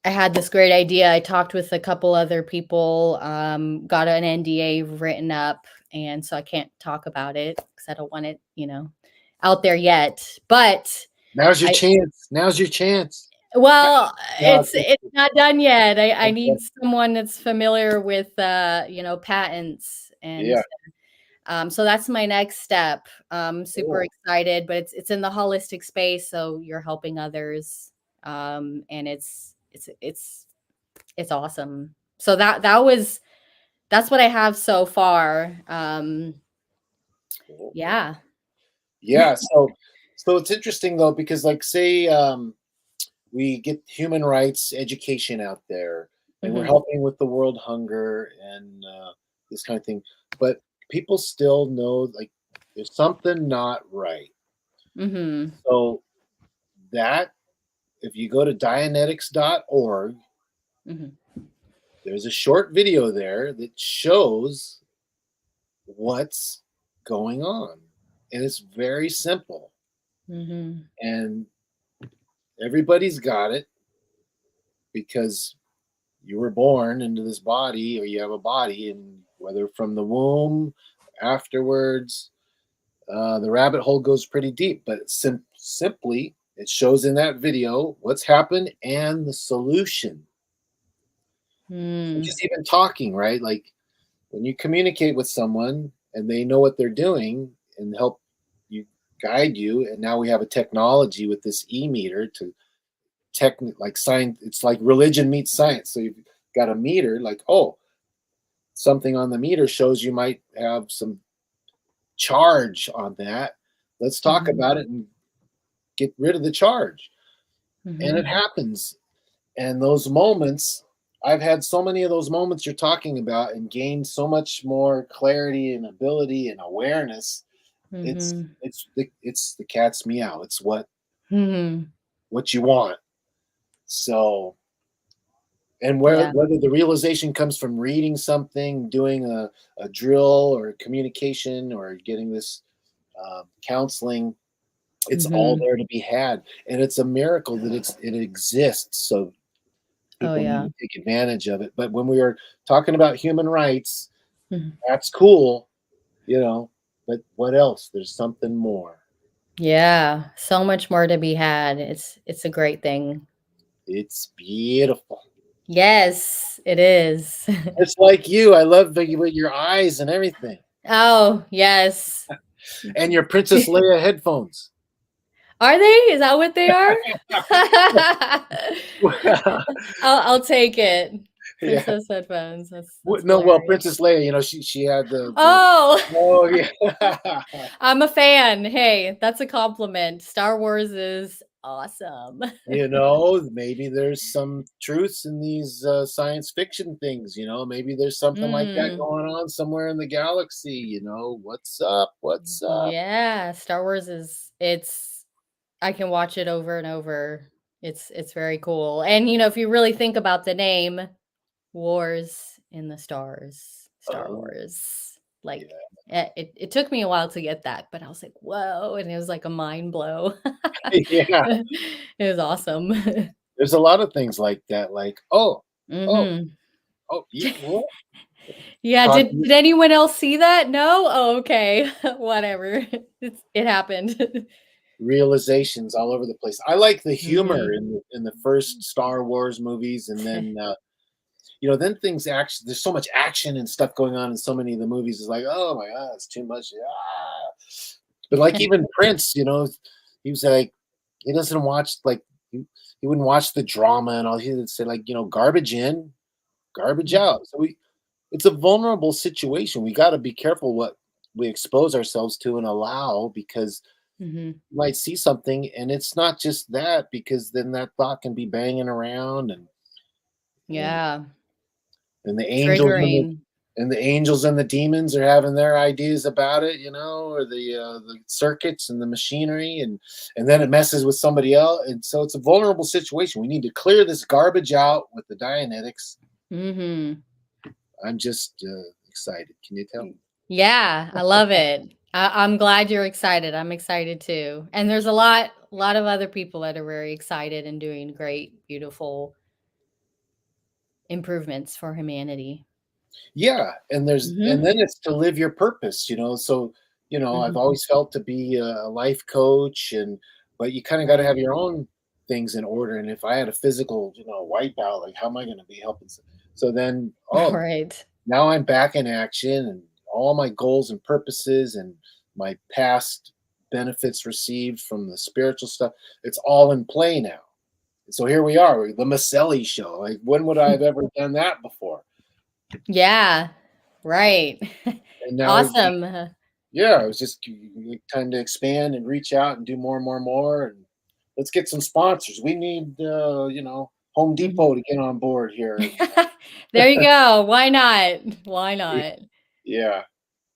had this great idea. I talked with a couple other people, got an NDA written up, and so I can't talk about it because I don't want it, out there yet. But Now's your I, chance. Now's your chance. well, Yeah, it's not done yet. I need someone that's familiar with patents, and yeah. so that's my next step. Super Cool. excited, but it's in the holistic space, so you're helping others, and it's awesome. So that's what I have so far. Cool. Yeah. Yeah. So it's interesting though, because like say we get human rights education out there, and we're helping with the world hunger and this kind of thing, but people still know like there's something not right. Mm-hmm. So that if you go to Dianetics.org, there's a short video there that shows what's going on, and it's very simple, and everybody's got it because you were born into this body, or you have a body, and whether from the womb afterwards, the rabbit hole goes pretty deep, but simply it shows in that video what's happened and the solution. Just even talking, right? Like when you communicate with someone and they know what they're doing and help you, guide you, and now we have a technology with this e-meter to like science. It's like religion meets science. So you've got a meter, like, oh, something on the meter shows you might have some charge on that. Let's talk about it and get rid of the charge. And it happens. And those moments, I've had so many of those moments you're talking about, and gained so much more clarity and ability and awareness. It's the cat's meow. It's what you want. So, and whether the realization comes from reading something, doing a drill or communication, or getting this counseling, it's all there to be had. And it's a miracle that it exists. So people need to take advantage of it. But when we are talking about human rights, that's cool, but what else? There's something more. Yeah, so much more to be had. It's a great thing. It's beautiful. Yes, it is. It's like you. I love your eyes and everything. Oh, yes. And your Princess Leia headphones. Are they? Is that what they are? I'll take it. Princess headphones. That's no, well, Princess Leia, she had the oh yeah. I'm a fan. Hey, that's a compliment. Star Wars is awesome. Maybe there's some truths in these science fiction things. Maybe there's something like that going on somewhere in the galaxy. What's up? What's up? Yeah, Star Wars I can watch it over and over. It's very cool. And if you really think about the name, Wars in the Stars, Star Wars. Like it took me a while to get that, but I was like, whoa, and it was like a mind blow. Yeah. It was awesome. There's a lot of things like that, like yeah. Did anyone else see that? No? Oh, okay. Whatever. It happened. Realizations all over the place. I like the humor in the first Star Wars movies, and then then things actually, there's so much action and stuff going on in so many of the movies. It's like, oh my god, it's too much. But like even Prince, he was like, he doesn't watch, like he wouldn't watch the drama and all. He would say like, garbage in, garbage out. So it's a vulnerable situation. We got to be careful what we expose ourselves to and allow, because you might see something and it's not just that, because then that thought can be banging around and and the angels and the demons are having their ideas about it, or the circuits and the machinery, and then it messes with somebody else, and so it's a vulnerable situation. We need to clear this garbage out with the Dianetics. I'm just excited. Can you tell? Yeah, I love it. I'm glad you're excited. I'm excited too. And there's a lot of other people that are very excited and doing great, beautiful improvements for humanity. Yeah, and and then it's to live your purpose, so I've always felt to be a life coach, and but you kind of got to have your own things in order. And if I had a physical, wipeout, like how am I going to be helping? So then, Right. now I'm back in action, and all my goals and purposes and my past benefits received from the spiritual stuff, it's all in play now. So here we are, the Maselli Show. Like, when would I have ever done that before? Yeah. Right. And now, Awesome. yeah, it was just time to expand and reach out and do more and more and more. And let's get some sponsors. We need, Home Depot to get on board here. There you go. Why not? Why not? Yeah.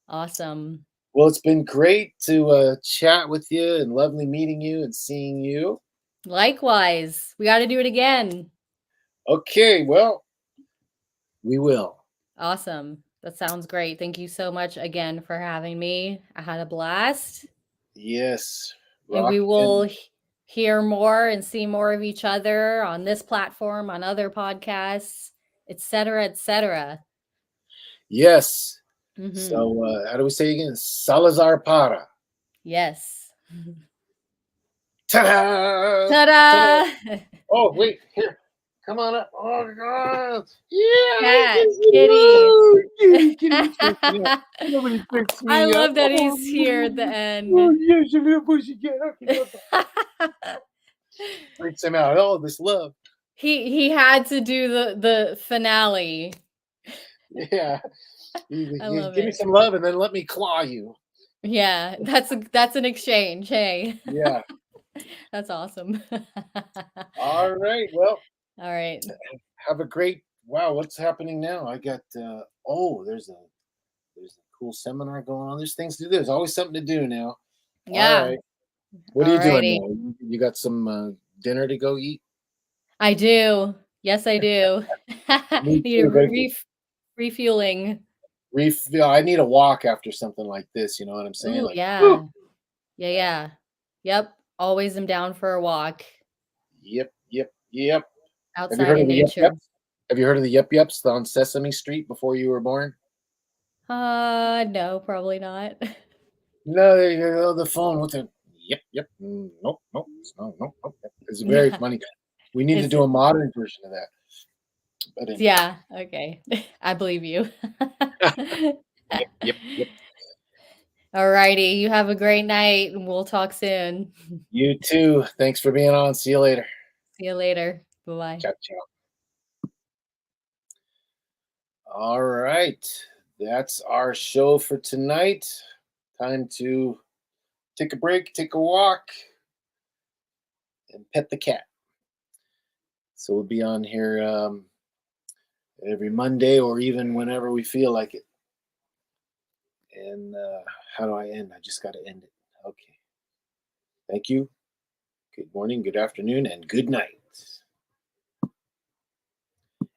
Awesome. Well, it's been great to chat with you, and lovely meeting you and seeing you. Likewise. We got to do it again. Okay, well, we will. Awesome. That sounds great. Thank you so much again for having me. I had a blast. Yes. And we will hear more and see more of each other on this platform, on other podcasts, et cetera, et cetera. Yes. Mm-hmm. So how do we say again? Salazar Parra. Yes. Ta-da! Ta-da! Ta-da! Oh, wait, here. Come on up. Oh, God. Yeah. Cat, kitty. I love that he's here at the end. Oh, yes, a little pussycat. Freaks him out. Oh, this love. He had to do the finale. Yeah. I love Give me it. some love and then let me claw you. Yeah, that's an exchange. Hey. Yeah. That's awesome. All right. Well. All right. Have a great. Wow. What's happening now? I got. There's a cool seminar going on. There's things to do. There's always something to do now. Yeah. All right. What are you doing now? You got some dinner to go eat? I do. Yes, I do. Need refueling. I need a walk after something like this. You know what I'm saying? Ooh, Like, yeah. Woo! Yeah. Yep. Always am down for a walk. Yep. Outside in nature. Have you heard of the Yep Yeps on Sesame Street before you were born? No, probably not. No, there you go. The phone with the yep. Nope. Nope. It's very funny. We need to do a modern version of that. But anyway. Yeah. Okay. I believe you. Yep. All righty. You have a great night, and we'll talk soon. You too. Thanks for being on. See you later. See you later. Bye-bye. Ciao. All right. That's our show for tonight. Time to take a break, take a walk, and pet the cat. So we'll be on here every Monday or even whenever we feel like it. And how do I end? I just got to end it. Okay. Thank you. Good morning, good afternoon, and good night.